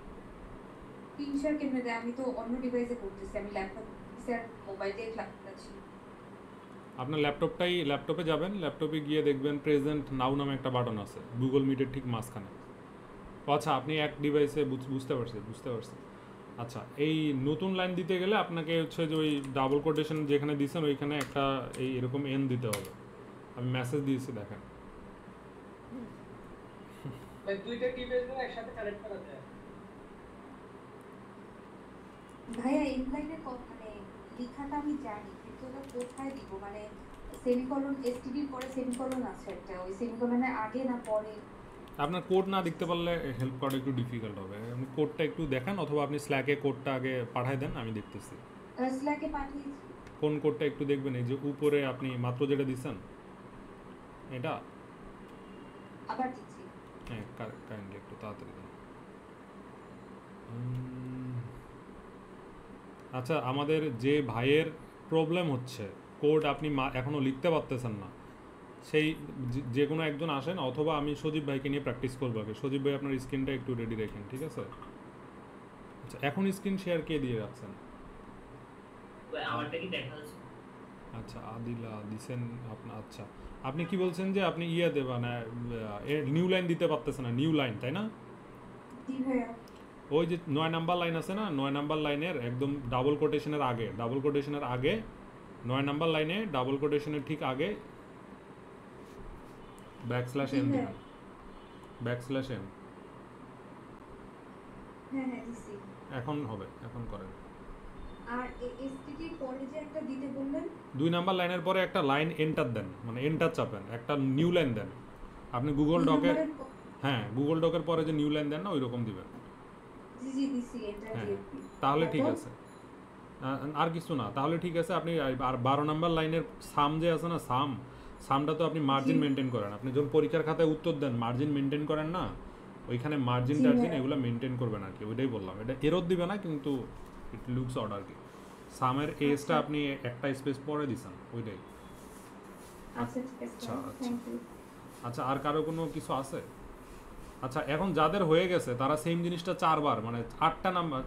স্ক্রিন শেয়ার কেমনে দেয়? আমি তো অন্য ডিভাইসে করতেছি, আমি ল্যাপটপ স্যার মোবাইলে ক্লাস করছি।
আপনার ল্যাপটপে যাবেন, ল্যাপটপে গিয়ে দেখবেন প্রেজেন্ট নাও নামে একটা বাটন আছে গুগল মিটের ঠিক মাঝখানে। আচ্ছা, আপনি এক ডিভাইসে বুঝতে পারছি। আচ্ছা, এই নতুন লাইন দিতে গেলে আপনাকে হচ্ছে যে ওই ডাবল কোটেশন যেখানে দিয়েছেন ওইখানে একটা এই এরকম এন দিতে হবে। আমি মেসেজ দিয়েছি, দেখেন।
মানে দুইটা ডিভাইস একসাথে কানেক্ট করা যায়।
ভাইয়া এন্ড লাইনের মানে লেখাটা আমি জানি, কিন্তু ওটা কোথায় দিব? মানে সেমিকোলন, এসটিডির পরে সেমিকোলন আছে একটা, ওই সেমিকোলনের আগে না পরে?
আপনার কোড না দেখতে পারলে হেল্প করা একটু ডিফিকাল্ট হবে। আপনি কোডটা একটু দেখান, অথবা আপনি স্ল্যাকে কোডটা আগে পাঠিয়ে দেন, আমি দেখতেছি।
স্ল্যাকে পাঠিয়েছি।
কোন কোডটা একটু দেখবেন, এই যে উপরে আপনি মাত্র যেটা দিচ্ছেন এটা
আবার দিচ্ছি।
হ্যাঁ, কাইন্ডলি একটু তাড়াতাড়ি দেন। আচ্ছা, আমাদের যে ভাইয়ের প্রবলেম হচ্ছে, কোড আপনি এখনও লিখতে পারতেছেন না, সেই যে কোনো একজন আসেন, অথবা আমি সজীব ভাইকে নিয়ে প্র্যাকটিস করবো আগে। সজীব ভাই আপনার স্ক্রিনটা একটু রেডি রাখেন, ঠিক আছে? আচ্ছা এখন স্ক্রিন শেয়ার কে দিয়ে রাখছেন?
আমারটা কি দেখা যাচ্ছে?
আচ্ছা আদিলা দিছেন আপনার। আচ্ছা আপনি কি বলছেন যে আপনি ইয়ে দেবেন নিউ লাইন দিতে পারতেছেন না, নিউ লাইন তাই না?
জি ভাইয়া।
ওই যে 9 নাম্বার লাইন আছে না, 9 নাম্বার লাইনের একদম ডাবল কোটেশনের আগে, 9 নাম্বার লাইনে ডাবল কোটেশনের ঠিক আগে ব্যাকস্ল্যাশ এন দিবেন, ব্যাকস্ল্যাশ এন।
হ্যাঁ হ্যাঁ দিছি।
এখন হবে, এখন করেন।
আর এসটিটি পরে যে একটা দিতে বললেন,
2 নাম্বার লাইনের পরে একটা লাইন এন্টার দেন, মানে এন্টার চাপেন, একটা নিউ লাইন দেন। আপনি গুগল ডকে, হ্যাঁ গুগল ডকের পরে যে নিউ লাইন দেন না ওই রকম দিবেন।
জি জি দিছি, এন্টার
হ্যাঁ
দিয়েছি।
তাহলে ঠিক আছে, আর কিছু না, তাহলে ঠিক আছে। আপনি আর 12 নাম্বার লাইনের সাম যে আছে না, সামটা তো আপনি মার্জিন মেনটেন করেন। আপনি যখন পরীক্ষার খাতায় উত্তর দেন মার্জিন মেনটেন করেন না, ওইখানে মার্জিন টার্জিন এগুলো মেনটেন করবেন আর কি, ওইটাই বললাম। এটা এরর দিবে না কিন্তু ইট লুকস অড আর কি। সামের এজটা আপনি একটা স্পেস পরে দিছেন, ওইটাই।
আচ্ছা ঠিক আছে,
আচ্ছা আচ্ছা
থ্যাংক ইউ।
আচ্ছা আর কারো কোনো কিছু আছে? আচ্ছা এখন যাদের হয়ে গেছে তারা সেম জিনিসটা 4 বার, মানে 8টা নাম্বার,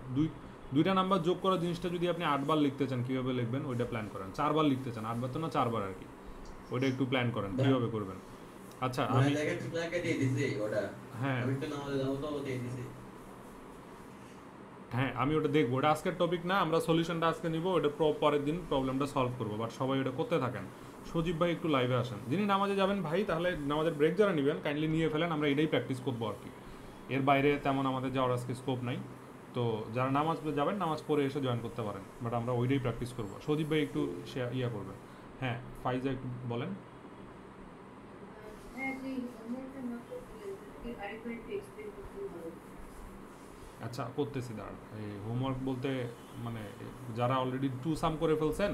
দুইটা নাম্বার যোগ করা জিনিসটা যদি আপনি 8 বার লিখতে চান কীভাবে লিখবেন ওইটা প্ল্যান করেন। 4 বার লিখতে চান, 8 বার তো না 4 বার আর কি, ওইটা একটু প্ল্যান করেন কীভাবে করবেন। আচ্ছা আমি
দেখে ঠিক লাগে দিয়ে দিছি ওটা।
হ্যাঁ
আমি তো নাও দাও তো দিয়ে দিছি।
হ্যাঁ আমি ওটা দেখবো, ওটা আজকের টপিক না, আমরা সলিউশনটা আজকে নিব, ওটা পরের দিন প্রবলেমটা সলভ করবো। বাট সবাই ওটা করতে থাকেন। সজীব ভাই একটু লাইভে আসেন, যিনি নামাজে যাবেন ভাই, তাহলে নামাজের ব্রেক যারা নেবেন কাইন্ডলি নিয়ে ফেলেন, আমরা এটাই প্র্যাকটিস করবো আর কি। এর বাইরে তেমন আমাদের যাওয়ার আজকে স্কোপ নাই। তো যারা নামাজ যাবেন নামাজ পড়ে এসে জয়েন করতে পারেন, বাট আমরা ওইটাই প্র্যাকটিস করবো। সজীব ভাই একটু ইয়া করবেন। হ্যাঁ ফাইজা একটু বলেন।
হ্যাঁ যে হোমওয়ার্কটা না করতে আরেকবার একটু এক্সপ্লেন করতে ভালো।
আচ্ছা করতেছি, দাঁড়ান। এই হোমওয়ার্ক বলতে মানে যারা অলরেডি 2 সাম করে ফেলছেন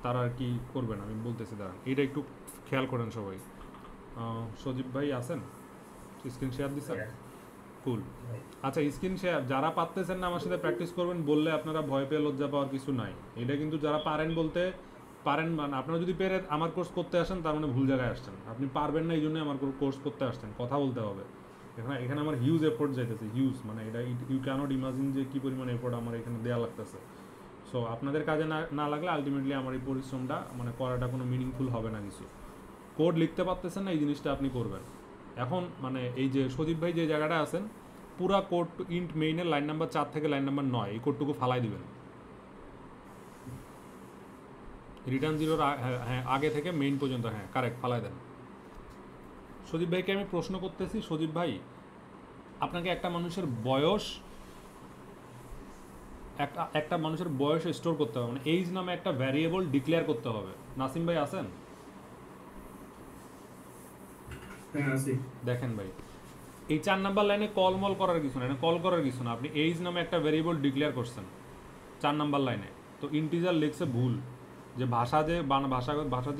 তারা আর কি করবেন আমি বলতেছি, দাঁড়ান এটা একটু খেয়াল করেন সবাই। সজীব ভাই আছেন? স্ক্রিন শেয়ার দিচ্ছেন? কুল। আচ্ছা স্ক্রিন শেয়ার যারা পারতেছেন না আমার সাথে প্র্যাকটিস করবেন বললে আপনারা ভয় পেয়ে লজ্জা পাওয়ার কিছু নাই। এটা কিন্তু যারা পারেন বলতে পারেন, মানে আপনারা যদি পেরে আমার কোর্স করতে আসেন তার মানে ভুল জায়গায় আসছেন। আপনি পারবেন না এই জন্যই আমার কোর্স করতে আসছেন, কথা বলতে হবে। এখানে আমার হিউজ এফোর্ট যাইতেছে, হিউজ, মানে এটা ইউ ক্যানট ইমাজিন যে কী পরিমাণ এফোর্ট আমার এখানে দেওয়া লাগতেছে। সো আপনাদের কাজে না লাগলে আলটিমেটলি আমার এই পরিশ্রমটা মানে করাটা কোনো মিনিংফুল হবে না কিছু। কোড লিখতে পারতেছেন না এই জিনিসটা আপনি করবেন। এখন মানে এই যে সজীব ভাই যে জায়গাটা আছেন পুরা কোড ইন্ট মেইনের লাইন নাম্বার 4 থেকে লাইন নাম্বার 9 এই কোডটুকু ফালাই দিবেন। রিটার্ন 0 হ্যাঁ আগে থেকে মেইন পর্যন্ত, হ্যাঁ কারেক্ট, ফালাই দেন। সজীব ভাইকে আমি প্রশ্ন করতেছি, সজীব ভাই আপনাকে একটা মানুষের বয়স একটা মানুষের বয়স স্টোর করতে হবে, মানে এইজ নামে একটা ভ্যারিয়েবল ডিক্লেয়ার করতে হবে। নাসিম ভাই আছেন?
হ্যাঁ আছি।
দেখেন ভাই এই 4 নাম্বার লাইনে কল করার কিছু না, কল করার কিছু না, আপনি এইজ নামে একটা ভ্যারিয়েবল ডিক্লেয়ার করছেন 4 নাম্বার লাইনে। তো ইন্টিজার লিখছে ভুল, যে ভাষার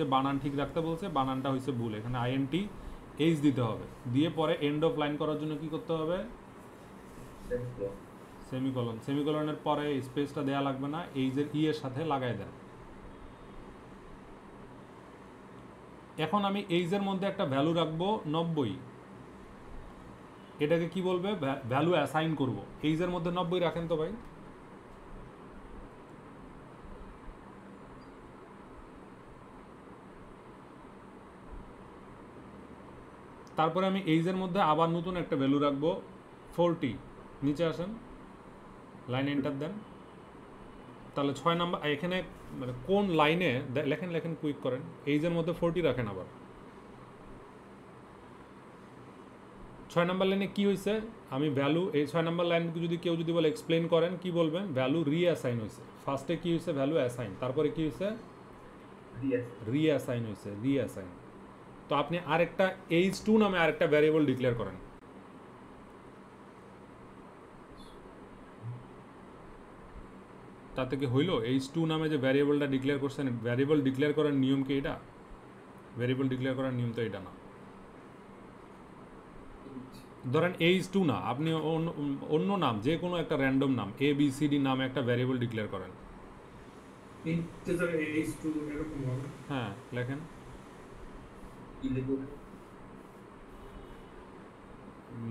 যে বানান ঠিক রাখতে বলছে বানানটা হয়েছে ভুল, এখানে আইএনটি এইজ দিতে হবে, দিয়ে পরে এন্ড অফ লাইন করার জন্য কি করতে হবে? সেমিকলনের পরে স্পেসটা দেয়া লাগবে না, এইজের এর সাথে লাগাই দেন। এখন আমি এইজের মধ্যে একটা ভ্যালু রাখবো 90, এটাকে কি বলবে? ভ্যালু অ্যাসাইন করব। এইজের মধ্যে 90 রাখেন তো ভাই। তারপরে আমি এইজের মধ্যে আবার নতুন একটা ভ্যালু রাখবো 40, নিচে আসেন, লাইন এন্টার দেন। তাহলে 6 নাম্বার এখানে মানে কোন লাইনে লেখেন কুইক করেন, এইজের মধ্যে 40 রাখেন। আবার 6 নাম্বার লাইনে কি হয়েছে? আমি ভ্যালু এই 6 নাম্বার লাইনকে যদি কেউ যদি বলে এক্সপ্লেন করেন কি বলবেন? ভ্যালু রিঅ্যাসাইন হয়েছে। ফার্স্টে কি হয়েছে? ভ্যালু অ্যাসাইন, তারপরে কি হয়েছে? রিঅ্যাসাইন হয়েছে, রিঅ্যাসাইন। তো আপনি আরেকটা এইজ2 নামে আরেকটা ভ্যারিয়েবল ডিক্লেয়ার করেন। তাতে কি হইল? এইজ2 নামে যে ভ্যারিয়েবলটা ডিক্লেয়ার করছেন, ভ্যারিয়েবল ডিক্লেয়ার করার নিয়ম কি এটা? ভ্যারিয়েবল ডিক্লেয়ার করার নিয়ম তো এটা না। ধরেন এইজ2 না, আপনি অন্য নাম যে কোনো একটা র্যান্ডম নাম ABCD নামে একটা ভ্যারিয়েবল ডিক্লেয়ার করেন।
ইন্টিজার এইজ2 এরকম হবে।
হ্যাঁ লেখেন।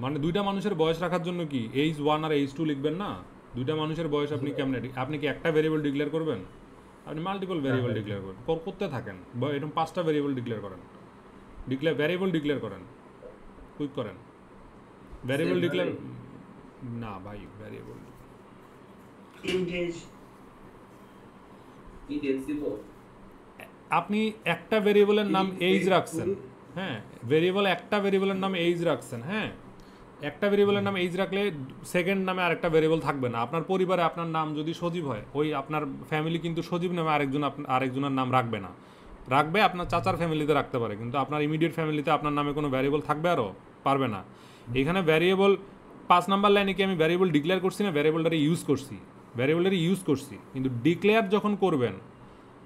মানে দুইটা মানুষের বয়স রাখার জন্য কি এইজ1 আর এইজ2 লিখবেন না? দুইটা মানুষের বয়স আপনি কেমনে আপনি কি একটা ভেরিয়েবল ডিক্লেয়ার করবেন? আপনি মাল্টিপল ভেরিয়েবল ডিক্লেয়ার করবেন, করতে থাকেন, এরকম 5টা ভেরিয়েবল ডিক্লেয়ার করেন, ভেরিয়েবল ডিক্লেয়ার করেন, কুইক করেন ভেরিয়েবল ডিক্লেয়ার। না ভাই, ভেরিয়েবল আপনি একটা ভেরিয়েবলের নাম এইজ রাখছেন, হ্যাঁ ভেরিয়েবল একটা ভেরিয়েবলের নাম এইজ রাখছেন, হ্যাঁ একটা ভেরিয়েবলের নাম এইজ রাখলে সেকেন্ড নামে আরেকটা ভেরিয়েবল থাকবে না। আপনার পরিবারে আপনার নাম যদি সজীব হয়, ওই আপনার ফ্যামিলি কিন্তু সজীব নামে আরেকজনের নাম রাখবে না, রাখবে আপনার চাচার ফ্যামিলিতে রাখতে পারে, কিন্তু আপনার ইমিডিয়েট ফ্যামিলিতে আপনার নামে কোনো ভ্যারিয়েবল থাকবে আরও পারবে না। এখানে ভ্যারিয়েবল 5 নাম্বার লাইনে কি আমি ভ্যারিয়েবল ডিক্লেয়ার করছি না, ভ্যারিয়েবলটারে ইউজ করছি, কিন্তু ডিক্লেয়ার যখন করবেন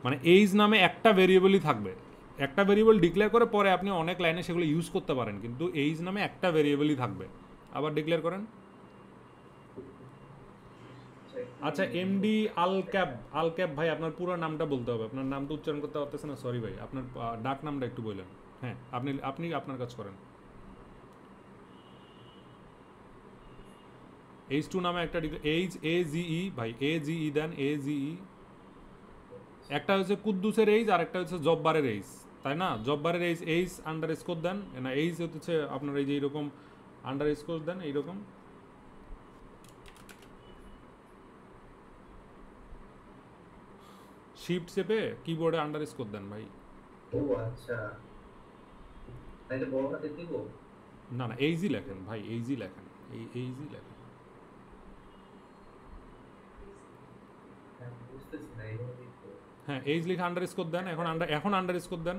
মানে এইজ নামে একটা ভেরিয়েবলই থাকবে, একটা ভেরিয়েবল ডিক্লেয়ার করে পরে আপনি অনেক লাইনে সেগুলো ইউজ করতে পারেন, কিন্তু এইজ নামে একটা ভেরিয়েবলই থাকবে। আবার ডিক্লেয়ার করেন। আচ্ছা এমডি আল ক্যাপ ভাই, আপনার পুরো নামটা বলতে হবে, আপনার নাম তো উচ্চারণ করতে পারতেছেন না, সরি ভাই, আপনার ডাক নামটা একটু বললেন। হ্যাঁ আপনি আপনার কাজ করেন। H2 নামে একটা AGE ভাই, AGE দেন, AGE। একটা হচ্ছে কুদ্দুসের এইজ আর একটা হচ্ছে জব্বারের এইজ, তাই না? জব্বারের এইজ আন্ডারস্কোর দেন না, এইজ হচ্ছে আপনার এই যে এইরকম আন্ডারস্কোর দেন, এইরকম শিফট চেপে কিবোর্ডে আন্ডারস্কোর দেন ভাই।
ও আচ্ছা, তাইলে বড় হাতে দিব?
না এইজি লেখেন ভাই, এইজি লেখেন, এইজি লেখেন।
বুঝতেছি না এইভাবে তো।
হ্যাঁ এইজ লিখে আন্ডারস্কোর দেন, এখন আন্ডারস্কোর দেন।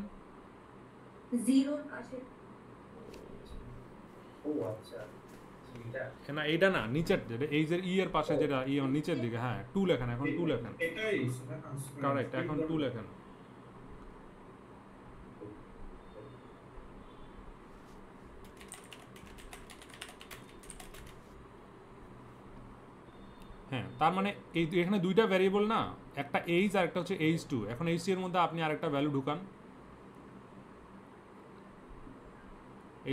জিরোর পাশে
ও আচ্ছা, এটা
না এইটা না, নিচের যেটা এইজের এর পাশে যেটা নিচের দিকে, হ্যাঁ 2 লেখেন, এখন 2 লেখেন,
এটাই
কারেক্ট, এখন 2 লেখেন। হ্যাঁ তার মানে এখানে দুইটা ভ্যারিয়েবল না, একটা এইজ আর একটা হচ্ছে H2। এখন H2 এর মধ্যে আপনি আরেকটা ভ্যালু ঢুকান,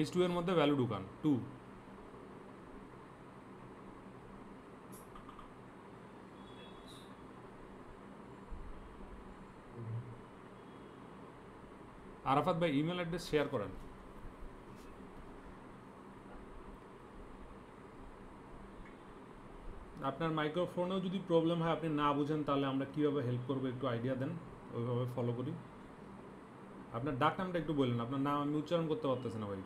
H2 এর মধ্যে ভ্যালু ঢুকান 2। আরাফাত ভাই ইমেল অ্যাড্রেস শেয়ার করেন। আপনার মাইক্রোফোনেও যদি প্রবলেম হয়, আপনি না বুঝেন, তাহলে আমরা কীভাবে হেল্প করবো একটু আইডিয়া দেন, ওইভাবে ফলো করি। আপনার ডাক নামটা একটু বললেন, আপনার নাম আমি উচ্চারণ করতে পারতেছি না ভাই।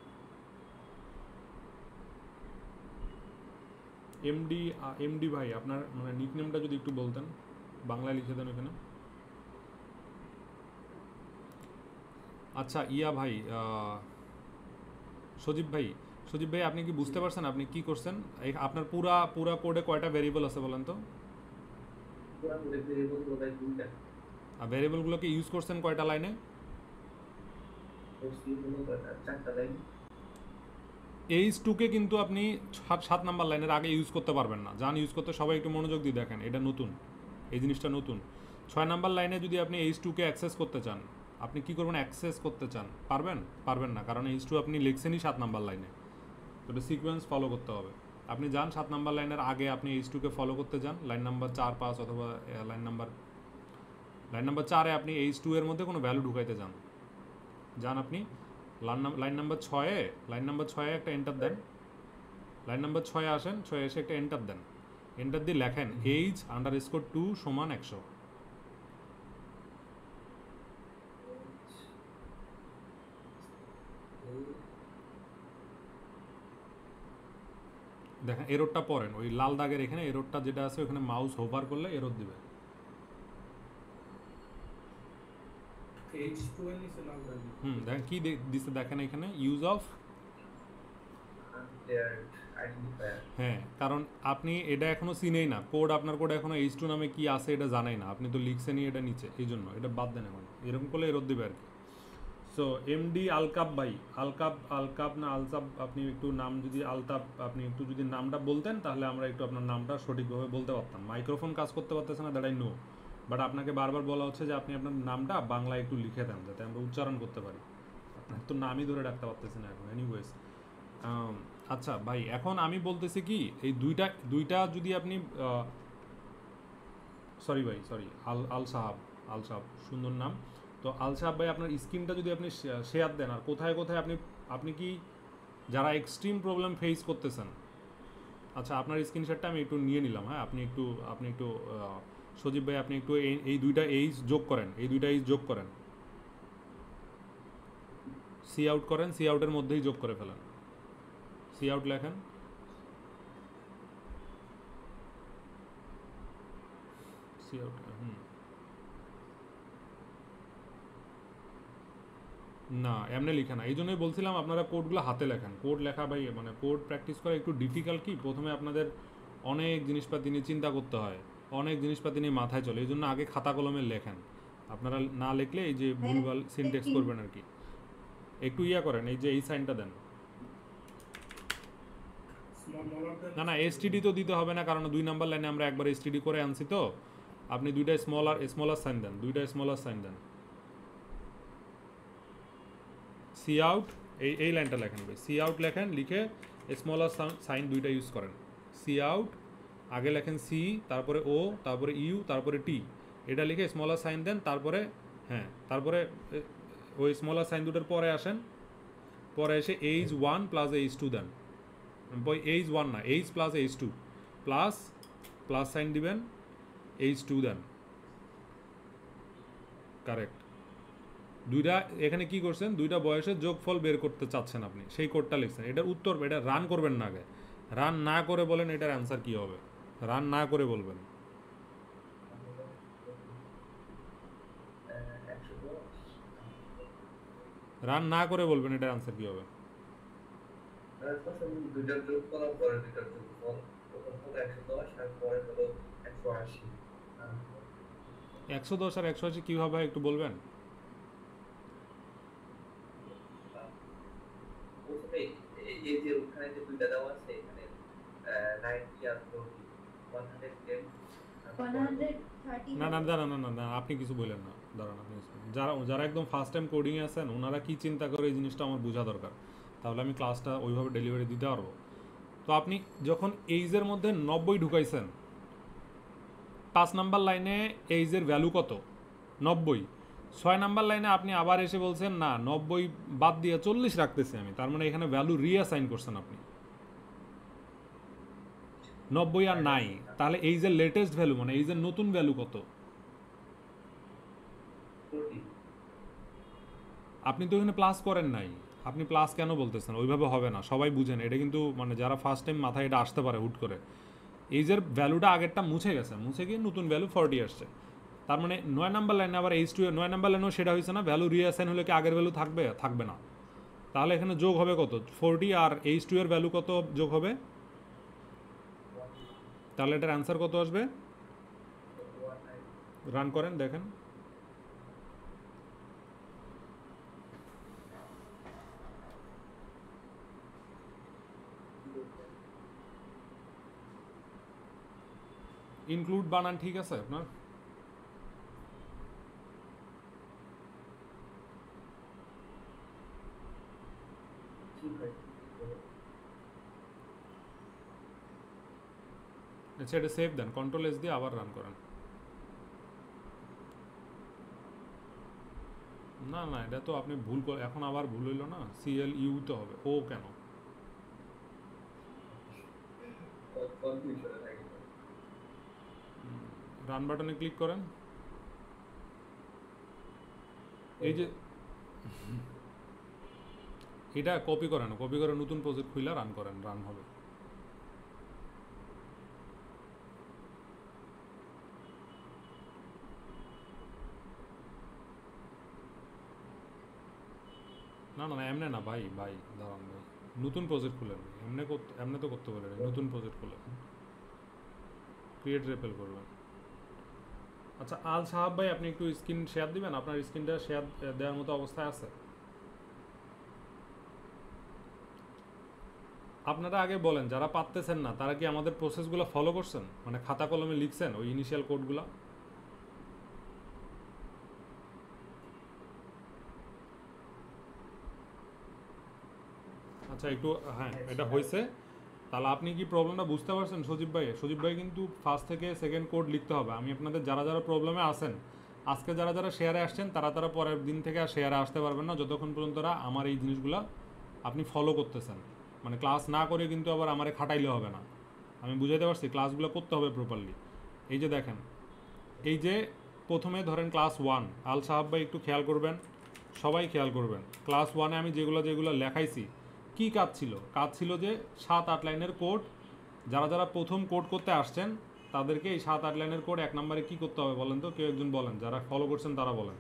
এমডি ভাই, আপনার মানে নিকনেমটা যদি একটু বলতেন, বাংলায় লিখে দেন ওখানে। আচ্ছা ইয়া ভাই, সজীব ভাই আপনি কি বুঝতে পারছেন আপনি কি করছেন? আপনার পুরা কোডে কয়টা ভেরিয়েবল আছে বলেন তো?
পুরো ভেরিয়েবল বোধহয় 2টা।
আর ভেরিয়েবলগুলোকে ইউজ করছেন কয়টা লাইনে?
চারটা লাইন।
H2 কে কিন্তু আপনি 7 নাম্বার লাইনের আগে ইউজ করতে পারবেন না, যান ইউজ করতে সবাই একটু মনোযোগ দিয়ে দেখেন, এটা নতুন, এই জিনিসটা নতুন। 6 নাম্বার লাইনে যদি আপনি H2 কে অ্যাক্সেস করতে চান, আপনি কি করবেন? অ্যাক্সেস করতে চান, পারবেন না, কারণ H2 আপনি লিখছেনই 7 নাম্বার লাইনে, তো এটা সিকোয়েন্স ফলো করতে হবে। আপনি যান 7 নাম্বার লাইনের আগে আপনি H2 কে ফলো করতে যান, লাইন নাম্বার 4, 5 অথবা লাইন নাম্বার 4-এ আপনি H2 এর মধ্যে কোনো ভ্যালু ঢুকাইতে যান আপনি লাইন নাম্বার 6-এ একটা এন্টার দেন, লাইন নাম্বার 6-এ আসেন, 6-এ এসে একটা এন্টার দেন, এন্টার দিয়ে লেখেন H_2 = 100। দেখেন এররটা পড়েন, ওই লাল দাগের এখানে এররটা যেটা আছে ওখানে মাউস হোভার করলে এরর দিবে। দেখেন কি দিছে, দেখেন এখানে ইউজ অফ, হ্যাঁ কারণ আপনি এটা এখনো চিনেই না, আপনার কোড এখনো H2 নামে কি আছে এটা জানাই না, আপনি তো লিখছেনই এটা নিচে, এই জন্য এটা বাদ দেন, এখন এরকম করলে এরর দিবে আর কি। সো এমডি আলকাপ ভাই, আলকাপ না আলসাব, আপনি একটু নাম যদি আলতাপ, আপনি একটু যদি নামটা বলতেন তাহলে আমরা একটু আপনার নামটা সঠিকভাবে বলতে পারতাম। মাইক্রোফোন কাজ করতে পারতেছে না, দ্যাট আই নো, বাট আপনাকে বারবার বলা হচ্ছে যে আপনি আপনার নামটা বাংলায় একটু লিখে দেন যাতে আমরা উচ্চারণ করতে পারি। আপনার তো নামই ধরে রাখতে পারতেছি না এখন। এনিওয়েজ আচ্ছা ভাই, এখন আমি বলতেছি কি, এই দুইটা দুইটা যদি আপনি সরি ভাই, সরি, আল সাহাব, আল সাহাব সুন্দর নাম। তো আল সাহাব ভাই, আপনার স্ক্রিনটা যদি আপনি শেয়ার দেন, আর কোথায় কোথায় আপনি আপনি কি যারা এক্সট্রিম প্রবলেম ফেস করতেছেন, আচ্ছা আপনার স্ক্রিনশটটা আমি একটু নিয়ে নিলাম। হ্যাঁ, আপনি একটু সজীব ভাই, আপনি একটু এই দুইটা এইজ যোগ করেন, এই দুইটা এইজ যোগ করেন, সি আউট করেন, সি আউটের মধ্যেই যোগ করে ফেলেন, সি আউট লেখেন, সি আউট। না, এমনি লিখে না, এই জন্যই বলছিলাম আপনারা কোডগুলো হাতে লেখেন। কোড লেখা ভাই, মানে কোড প্র্যাকটিস করা একটু ডিফিকাল্ট। কি প্রথমে আপনাদের অনেক জিনিসপাতি নিয়ে চিন্তা করতে হয়, অনেক জিনিসপাতি নিয়ে মাথায় চলে, এই জন্য আগে খাতা কলমে লেখেন। আপনারা না লিখলে এই যে ভুলভাল সিনটেক্স করবেন আর কি। একটু ইয়া করেন, এই যে এই সাইনটা দেন। না না, এসটিডি তো দিতে হবে না, কারণ 2 নাম্বার লাইনে আমরা একবার এসটিডি করে আনছি। তো আপনি দুইটা স্মলার সাইন দেন, দুইটা স্মলার সাইন দেন। সি আউট, এই লাইনটা লেখেন ভাই, সি আউট লেখেন, লিখে স্মলার সাইন দুইটা ইউজ করেন। সি আউট আগে লেখেন সি, তারপরে ও, তারপরে ইউ, তারপরে টি, এটা লিখে স্মলার সাইন দেন। তারপরে হ্যাঁ, তারপরে ওই স্মলার সাইন দুটোর পরে আসেন, পরে এসে এইচ 1 প্লাস এইচ 2 দেন। এইচ 1 না, H plus H 2, plus sign দিবেন, এইচ 2 দেন। কারেক্ট। দুইটা এখানে কি করছেন, দুইটা বয়সের যোগফল বের করতে চাচ্ছেন আপনি, সেই কোডটা লিখছেন। এটার উত্তর, এটা রান করবেন না আগে, রান না করে বলেন এটার অ্যান্সার কি হবে, রান না করে বলবেন।
110
রান না করে বলবেন এটার অ্যান্সার কি হবে।
দুইটার যোগ করার পরে দুইটার যোগফল, প্রথম হলো 110 আর পরে হলো 180।
110 আর 180 কীভাবে হয় একটু বলবেন?
প্রথমে এই যে ওখানে যে দুইটা দেওয়া আছে, এখানে 90 আর 110
130
না না না না না না, আপনি কিছু বললেন না, দাঁড়ান আপনি যারা একদম ফার্স্ট টাইম কোডিংয়ে আছেন, ওনারা কি চিন্তা করে এই জিনিসটা আমার বোঝা দরকার, তাহলে আমি ক্লাসটা ওইভাবে ডেলিভারি দিতে পারবো। তো আপনি যখন এইজের মধ্যে 90 ঢুকাইছেন, 5 নাম্বার লাইনে এইজের ভ্যালু কত? 90। 6 নাম্বার লাইনে আপনি আবার এসে বলছেন না, 90 বাদ দিয়ে 40 রাখতেছি আমি, তার মানে এখানে ভ্যালু রিঅ্যাসাইন করছেন আপনি, 90 আর নাই। তাহলে এইজের লেটেস্ট ভ্যালু, মানে এইজের নতুন ভ্যালু কত?
40।
আপনি তো এখানে প্লাস করেন নাই, আপনি প্লাস কেন বলতেছেন? ওইভাবে হবে না, সবাই বুঝেন এটা, কিন্তু মানে যারা ফার্স্ট টাইম মাথায় এটা আসতে পারে হুট করে, এইজের ভ্যালুটা আগেরটা মুছে গেছে, মুছে গিয়ে নতুন ভ্যালু 40 আসছে। তার মানে 9 নাম্বার লাইনে আবার এইচ 2, 9 নাম্বার লাইনেও সেটা হয়েছে না, ভ্যালু রিঅ্যাসাইন হলে কি আগের ভ্যালু থাকবে? থাকবে না। তাহলে এখানে যোগ হবে কত? 40 আর এইচ 2 এর ভ্যালু কত যোগ হবে? তাহলে এটার অ্যান্সার কত আসবে? রান করেন, দেখেন। ইনক্লুড বানান ঠিক আছে আপনার? আচ্ছা, এটা সেভ দেন, কন্ট্রোল এস দিয়ে আবার রান করেন। না না, এটা তো আপনি ভুল করে, এখন আবার ভুল হইল না, CLU তো হবে, ও কেন? রান বাটনে ক্লিক করেন, এই যে এটা কপি করেন, কপি করে নতুন প্রজেক্ট খুলে রান করেন, রান হবে। না না না, এমনি না ভাই, দাঁড়ান ভাই, নতুন প্রজেক্ট খুলেন, এমনি তো করতে পারেন, নতুন প্রজেক্ট খুলেন, ক্রিয়েট রেপেল করবেন। আচ্ছা আল সাহাব ভাই, আপনি একটু স্ক্রিন শেয়ার দিবেন, আপনার স্ক্রিনটা শেয়ার দেওয়ার মতো অবস্থায় আছে? আপনারা আগে বলেন, যারা পারতেছেন না তারা কি আমাদের প্রসেসগুলো ফলো করছেন, মানে খাতা কলমে লিখছেন ওই ইনিশিয়াল কোডগুলো? আচ্ছা আচ্ছা একটু, হ্যাঁ এটা হয়েছে। তাহলে আপনি কি প্রবলেমটা বুঝতে পারছেন সজীব ভাই? সজীব ভাই কিন্তু ফার্স্ট থেকে সেকেন্ড কোড লিখতে হবে। আমি আপনাদের যারা যারা প্রবলেমে আছেন, আজকে যারা যারা শেয়ারে আসছেন তারা পরের দিন থেকে আর শেয়ারে আসতে পারবেন না যতক্ষণ পর্যন্ত আমার এই জিনিসগুলো আপনি ফলো করতেছেন। মানে ক্লাস না করে কিন্তু আবার আমারে খাটাইলে হবে না। আমি বুঝাইতে পারছি, ক্লাসগুলো করতে হবে প্রপারলি। এই যে দেখেন, এই যে প্রথমে ধরেন ক্লাস 1, আল সাহাব ভাই একটু খেয়াল করবেন, সবাই খেয়াল করবেন। ক্লাস 1-এ আমি যেগুলো লেখাইছি, কি কাজ ছিল? কাজ ছিল যে 7-8 লাইনের কোড, যারা যারা প্রথম কোড করতে আসছেন তাদেরকে এই 7-8 লাইনের কোড 1 নম্বরে কী করতে হবে বলেন তো? কেউ একজন বলেন, যারা ফলো করছেন তারা বলেন।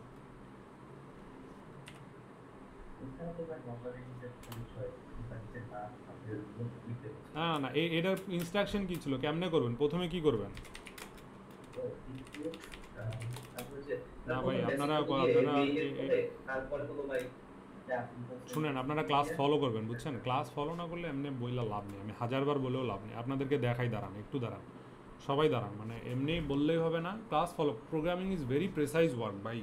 না এটার ইনস্ট্রাকশন কী ছিল, কেমনে করবেন, প্রথমে কি করবেন? না ভাই আপনারা শুনেন, আপনারা ক্লাস ফলো করবেন, বুঝছেন? ক্লাস ফলো না করলে এমনি বইলা লাভ নেই। আমি 1000বার বলেও লাভ নেই। আপনাদেরকে দেখাই, দাঁড়ান একটু, দাঁড়ান সবাই দাঁড়ান। মানে এমনি বললেই হবে না, class follow. Programming is very precise work ভাই,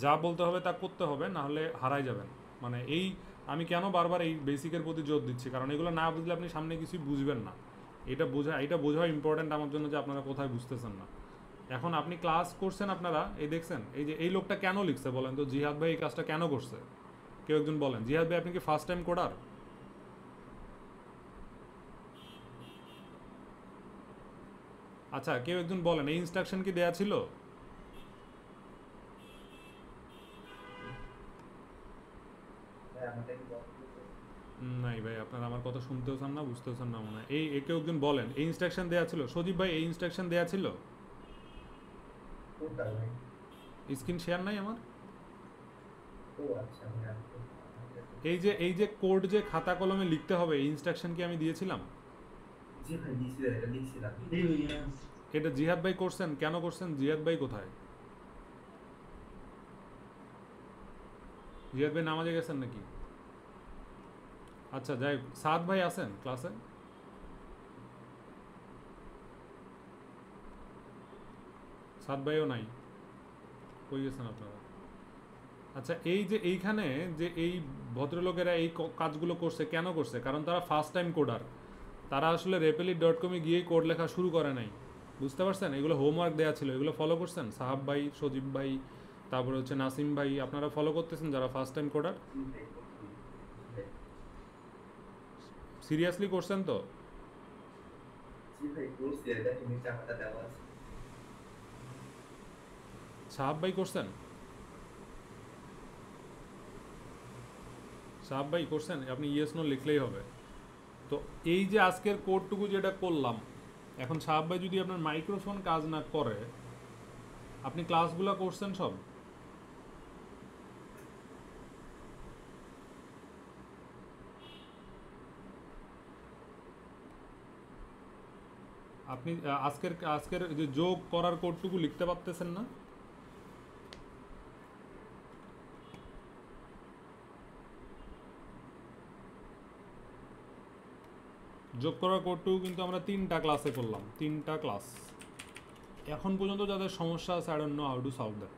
যা বলতে হবে তা করতে হবে, না হলে হারাই যাবেন। মানে এই আমি কেন বারবার এই বেসিকের প্রতি জোর দিচ্ছি, কারণ এগুলো না বুঝলে আপনি সামনে কিছুই বুঝবেন না। এটা বোঝা ইম্পর্ট্যান্ট আমার জন্য, যে আপনারা কোথায় বুঝতেছেন না। এখন আপনি ক্লাস করছেন, আপনারা এই দেখছেন, এই যে এই লোকটা কেন লিখছে বলেন তো? জিহাদ ভাই এই কাজটা কেন করছে? কেউ একজন বলেন। জিহাদ ভাই আপনি কি ফার্স্ট টাইম কোডার? আচ্ছা কেউ একজন বলেন, এই ইনস্ট্রাকশন কি দেয়া ছিল? নাই ভাই, আপনারা আমার কথা শুনতেও চান না, বুঝতেও চান না মনে হয়। এই কেউ একজন বলেন, এই ইনস্ট্রাকশন দেয়া ছিল? সজীব ভাই এই ইনস্ট্রাকশন দেয়া ছিল? স্ক্রিন শেয়ার নাই আমার। এই যে কোড যে খাতা কলমে লিখতে হবে, এই ইনস্ট্রাকশন কি আমি দিয়েছিলাম? এটা জিহাদ ভাই করছেন? কেন করছেন? জিহাদ ভাই কোথায়? জিহাদ ভাই নামাজে গেছেন নাকি? আচ্ছা যাই হোক, সাদ ভাই আছেন ক্লাসে? সাদ ভাইও নাই, কই গেছেন আপনারা? আচ্ছা এই যে এইখানে যে এই ভদ্রলোকেরা এই কাজগুলো করছে, কেন করছে? কারণ তারা ফার্স্ট টাইম কোডার। তারা আসলে replit.com-এ গিয়েই কোড লেখা শুরু করে নাই, বুঝতে পারছেন? এগুলো হোমওয়ার্ক দেওয়া ছিল, এগুলো ফলো করছেন সাহাব ভাই, সজীব ভাই, তারপরে হচ্ছে নাসিম ভাই, আপনারা ফলো করতেছেন যারা ফার্স্ট টাইম কোডার? সিরিয়াসলি করছেন তো? সাহাব ভাই করছেন? সাহাব ভাই করছেন? আপনি ইয়েস নো লিখলেই হবে। তো এই যে আজকের কোডটুকু যেটা করলাম, এখন সাহাব ভাই যদি আপনার মাইক্রোফোন কাজ না করে, আপনি ক্লাসগুলো করছেন সব? আপনি আজকের যে যোগ করার কোডটুকু লিখতে পারতেছেন না? যোগ করার কোডটুকু কিন্তু আমরা 3টা ক্লাসে করলাম, 3টা ক্লাস। এখন পর্যন্ত যাদের সমস্যা আছে, I don't know how to solve that.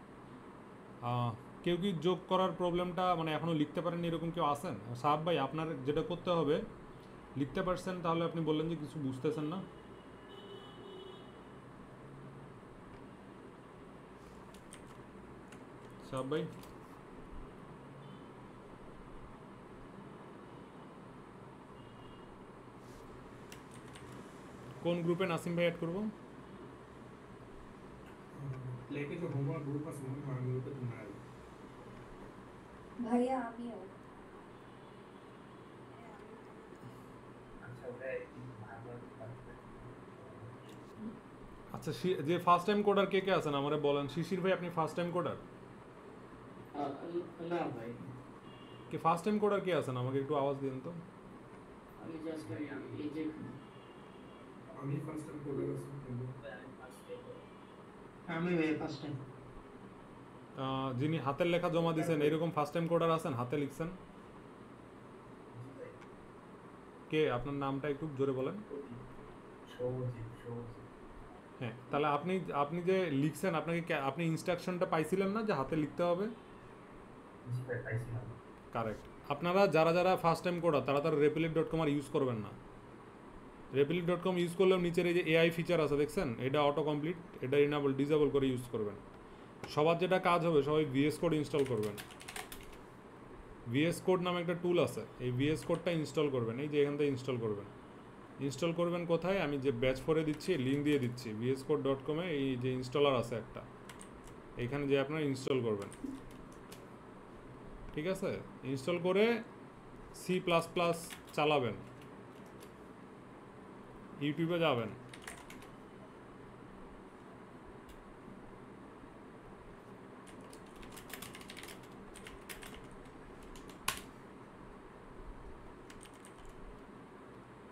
কেউ কি যোগ করার প্রবলেমটা মানে এখনও লিখতে পারেননি এরকম কেউ আছেন? সাহাব ভাই আপনার যেটা করতে হবে, লিখতে পারছেন, তাহলে আপনি বললেন যে কিছু বুঝতেছেন না। সাহাব ভাই কোন গ্রুপে নাসিম ভাই অ্যাড করব?
लेके जो होमवर्क ग्रुप का समूह हमारे ग्रुप पे तुम आए
ভাইয়া আমিও।
আচ্ছা যে ফার্স্ট টাইম কোডার কে কে আছেন আমারে বলেন। শিশির ভাই আপনি ফার্স্ট টাইম কোডার?
না ভাই,
কে ফার্স্ট টাইম কোডার কে আছেন আমাকে একটু আওয়াজ দিন তো।
আমি জাস্ট এই যে
আমি ফার্স্ট টাইম কোডার আছি
আমি ফার্স্ট টাইম।
যিনি হাতের লেখা জমা দিয়েছেন এরকম ফার্স্ট টাইম কোডার আছেন, হাতে লিখছেন? কে আপনার নামটা একটু জোরে বলেন। হ্যাঁ, তাহলে আপনি যে লিখছেন, আপনি ইনস্ট্রাকশনটা পাইছিলেন না যে হাতে লিখতে হবে? কারেক্ট। আপনারা যারা যারা ফার্স্ট টাইম কোডার তারা তারা replit.com আর ইউজ করবেন না। replit.com ইউজ করলেও নিচের এই যে এআই ফিচার আছে দেখছেন, এটা অটো কমপ্লিট, এটা ডিসেবল করে ইউজ করবেন। সবার যেটা কাজ হবে, সবাই VS কোড ইনস্টল করবেন। VS কোড নামে একটা টুল আছে, এই VS কোডটা ইনস্টল করবেন, এই যে এখান থেকে ইনস্টল করবেন। ইনস্টল করবেন কোথায়, আমি যে ব্যাচ 4-এ দিচ্ছি লিঙ্ক দিয়ে দিচ্ছি, vscode.com এ এই যে ইনস্টলার আছে একটা, এইখানে যে আপনারা ইনস্টল করবেন। ঠিক আছে, ইনস্টল করে C++ চালাবেন, ইউটিউবে যাবেন,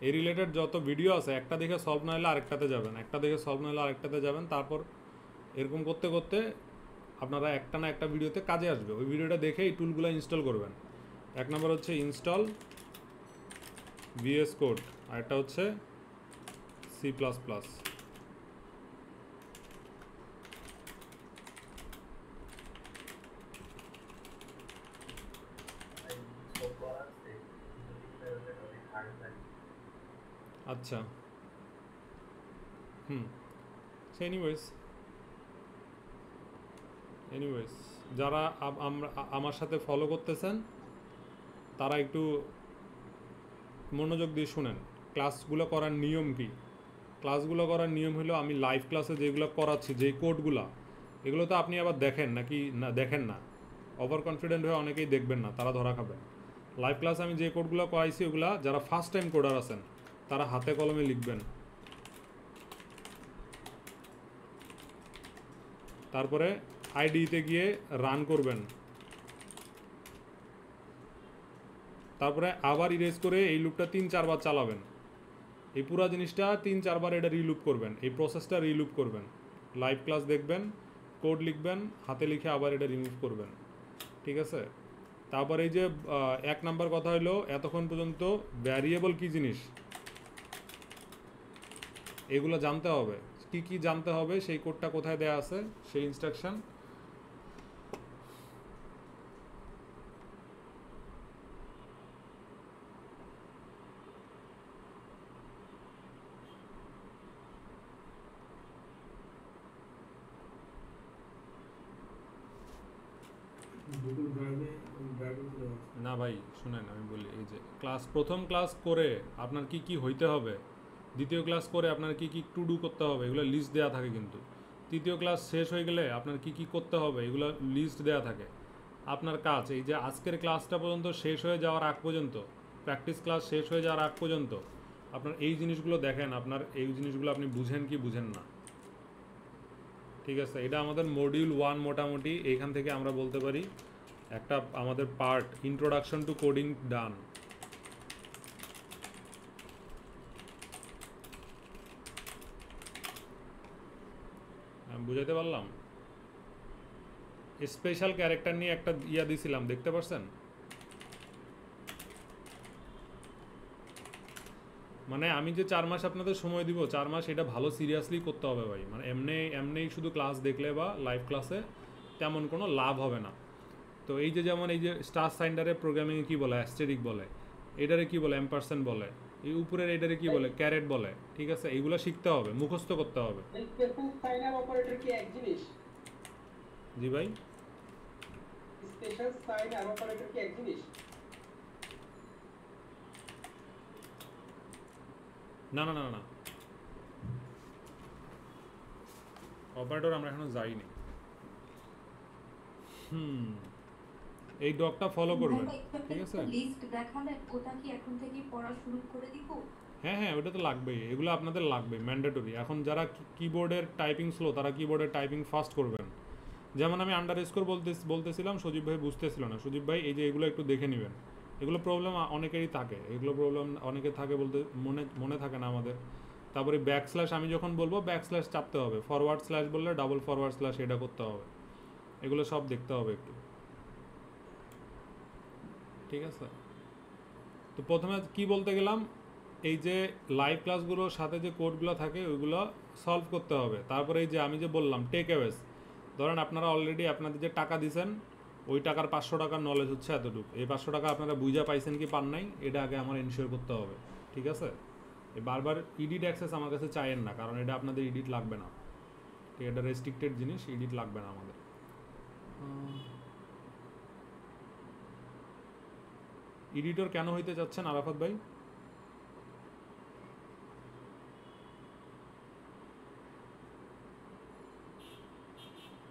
এই রিলেটেড যত ভিডিও আছে একটা দেখে সলভ না হলে আরেকটাতে যাবেন, একটা দেখে সলভ না হলে আরেকটাতে যাবেন, তারপর এরকম করতে করতে আপনারা একটা না একটা ভিডিওতে কাজে আসবে। ওই ভিডিওটা দেখে এই টুলগুলো ইনস্টল করবেন। এক নম্বর হচ্ছে ইনস্টল VS কোড, আর একটা হচ্ছে C++। আচ্ছা, এনিওয়েজ যারা আমার সাথে ফলো করতেছেন তারা একটু মনোযোগ দিয়ে শুনেন। ক্লাসগুলো করার নিয়ম কি? ক্লাসগুলো করার নিয়ম হলো, আমি লাইভ ক্লাসে যেগুলো করাচ্ছি, যেই কোডগুলো, এগুলো তো আপনি আবার দেখেন নাকি না, দেখেন না, ওভার কনফিডেন্ট হয়ে অনেকেই দেখবেন না, তারা ধরা খাবেন। লাইভ ক্লাসে আমি যে কোডগুলো করাইছি ওগুলা যারা ফার্স্ট টাইম কোডার আছেন তারা হাতে কলমে লিখবেন, তারপরে আইডিতে গিয়ে রান করবেন, তারপরে আবার ইরেজ করে এই লুপটা 3-4 বার চালাবেন। এই পুরো জিনিসটা 3-4 বার এটা রিলুপ করবেন, এই প্রসেসটা রিলুপ করবেন। লাইভ ক্লাস দেখবেন, কোড লিখবেন, হাতে লিখে আবার এটা রিমুভ করবেন। ঠিক আছে, তারপর এই যে 1 নাম্বার কথা হলো, এতক্ষণ পর্যন্ত ভ্যারিয়েবল কি জিনিস এগুলো জানতে হবে। কি কি জানতে হবে, সেই কোডটা কোথায় দেয়া আছে, সেই ইনস্ট্রাকশন।
গুগল ড্রাইভে
না ভাই শুনেন, আমি বলি, এই যে প্রথম ক্লাস করে আপনার কি কি হইতে হবে, দ্বিতীয় ক্লাস করে আপনার কি কি টু ডু করতে হবে, এগুলো লিস্ট দেওয়া থাকে। কিন্তু তৃতীয় ক্লাস শেষ হয়ে গেলে আপনার কি কি করতে হবে এগুলো লিস্ট দেওয়া থাকে। আপনার কাজ এই যে আজকের ক্লাসটা পর্যন্ত শেষ হয়ে যাওয়ার আগ পর্যন্ত, প্র্যাকটিস ক্লাস শেষ হয়ে যাওয়ার আগ পর্যন্ত আপনার এই জিনিসগুলো দেখেন, আপনার এই জিনিসগুলো আপনি বুঝেন কি বুঝেন না। ঠিক আছে, এটা আমাদের মডিউল 1 মোটামুটি এইখান থেকে আমরা বলতে পারি একটা আমাদের পার্ট, ইন্ট্রোডাকশন টু কোডিং ডান। আমি বুঝাইতে পারলাম? স্পেশাল ক্যারেক্টার নিয়ে একটা ইয়া দিছিলাম, দেখতে পারছেন? মানে আমি যে 4 মাস আপনাদের সময় দিব, 4 মাস এটা ভালো সিরিয়াসলি করতে হবে ভাই। মানে এমনি শুধু ক্লাস দেখলে বা লাইভ ক্লাসে তেমন কোনো লাভ হবে না। তো এই যে যেমন এই যে স্টার সাইন্ডারে প্রোগ্রামিংয়ে কী বলে, অ্যাস্টেরিক বলে, এটারে কি বলে, এম্পারসেন্ট বলে, এই উপরের এটারে কি বলে, ক্যারেট বলে। ঠিক আছে, এইগুলো শিখতে হবে, মুখস্থ করতে হবে।
স্পেশাল সাইন আর অপারেটর কি এক জিনিস?
জি ভাই,
স্পেশাল সাইন আর অপারেটর কি এক জিনিস?
না না না না, অপারেটর আমরা এখনো যাইনি। এই ডকটা ফলো করবেন। ঠিক আছে,
লিস্ট দেখালে ওটা কি এখন থেকেই পড়া শুরু করে দিব?
হ্যাঁ ওটা তো লাগবেই, এগুলো আপনাদের লাগবে, ম্যান্ডেটরি। এখন যারা কিবোর্ডের টাইপিং স্লো তারা কিবোর্ডের টাইপিং ফাস্ট করবেন। যেমন আমি আন্ডারস্কোর বলতেছিলাম, সজীব ভাই বুঝতেছিল না। সজীব ভাই এই যে এগুলো একটু দেখে নেবেন, এগুলো প্রবলেম অনেকেরই থাকে, এগুলো প্রবলেম অনেকে থাকে বলতে মনে থাকে না আমাদের। তারপরে ব্যাকস্ল্যাশ আমি যখন বলবো ব্যাকস্ল্যাশ চাপতে হবে, ফরওয়ার্ড স্ল্যাশ বললে ডাবল ফরওয়ার্ড স্ল্যাশ এটা করতে হবে, এগুলো সব দেখতে হবে একটু। ঠিক আছে, তো প্রথমে কি বলতে গেলাম, এই যে লাইভ ক্লাসগুলোর সাথে যে কোডগুলো থাকে ওইগুলো সলভ করতে হবে। তারপরে এই যে আমি যে বললাম টেক অ্যাওয়েস, ধরেন আপনারা অলরেডি আপনাদের যে টাকা দিয়েছেন ওই টাকার 500 টাকার নলেজ হচ্ছে এতটুকু। এই 500 টাকা আপনারা বুঝা পাইছেন কি পান নাই, এটা আগে আমার এনশিওর করতে হবে, ঠিক আছে? এই বারবার ইডিট অ্যাক্সেস আমার কাছে চাইয়েন না, কারণ এটা আপনাদের ইডিট লাগবে না, ঠিক, এটা রেস্ট্রিক্টেড জিনিস, ইডিট লাগবে না আমাদের। এডিটর কেন হইতে চাচ্ছেন আরাফাত ভাই?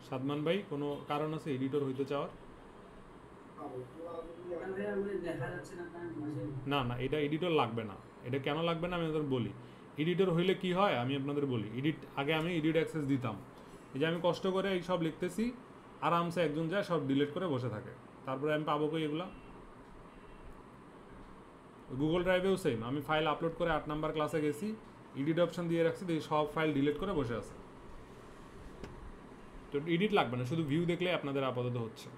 সাদমান ভাই, কোনো কারণ আছে এডিটর হইতে চাওয়ার? না না, এটা এডিটর লাগবে না। এটা কেন লাগবে না আমি আপনাদের বলি। এডিটর হইলে কি হয় আমি আপনাদের বলি। আগে আমি এডিট অ্যাক্সেস দিতাম, এই যে আমি কষ্ট করে এই সব লিখতেছি, আরামসে একজন যায় সব ডিলিট করে বসে থাকে, তারপরে আমি পাবো কই এগুলা? গুগল ড্রাইভেও সেম, আমি ফাইল আপলোড করে 8 নাম্বার ক্লাসে গেছি, এডিট অপশন দিয়ে রাখছি, দেখি সব ফাইল ডিলিট করে বসে আছে। তো এডিট লাগবে না, শুধু ভিউ দেখলে আপনাদের আপাতত হচ্ছে।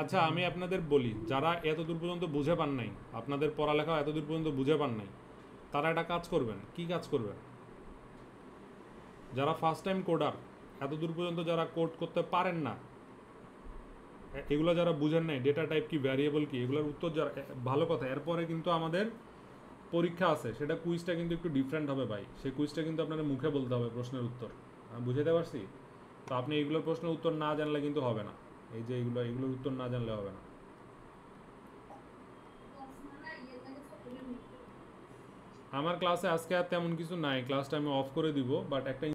আচ্ছা, আমি আপনাদের বলি, যারা এতদূর পর্যন্ত বুঝে পান নাই, আপনাদের পড়ালেখা এতদূর পর্যন্ত বুঝে পান নাই, তারা একটা কাজ করবেন। কি কাজ করবেন? যারা ফার্স্ট টাইম কোডার, এতদূর পর্যন্ত যারা কোড করতে পারেন না, এগুলো যারা বুঝেন নাই, ডেটা টাইপ কি, ভ্যারিয়েবল কি, এগুলোর উত্তর যারা, ভালো কথা, এরপরে কিন্তু আমাদের পরীক্ষা আছে, সেটা কুইজটা কিন্তু একটু ডিফারেন্ট হবে ভাই। সেই কুইজটা কিন্তু আপনাদের মুখে বলতে হবে প্রশ্নের উত্তর, আমি বুঝাতে পারছি? তো আপনি এইগুলোর প্রশ্নের উত্তর না জানলে কিন্তু হবে না, এই যে এগুলোর উত্তর না জানলে হবে না। আমার ক্লাসে আজকে আর তেমন কিছু নাই, ক্লাসটা আমি অফ করে দিব, বাট একটা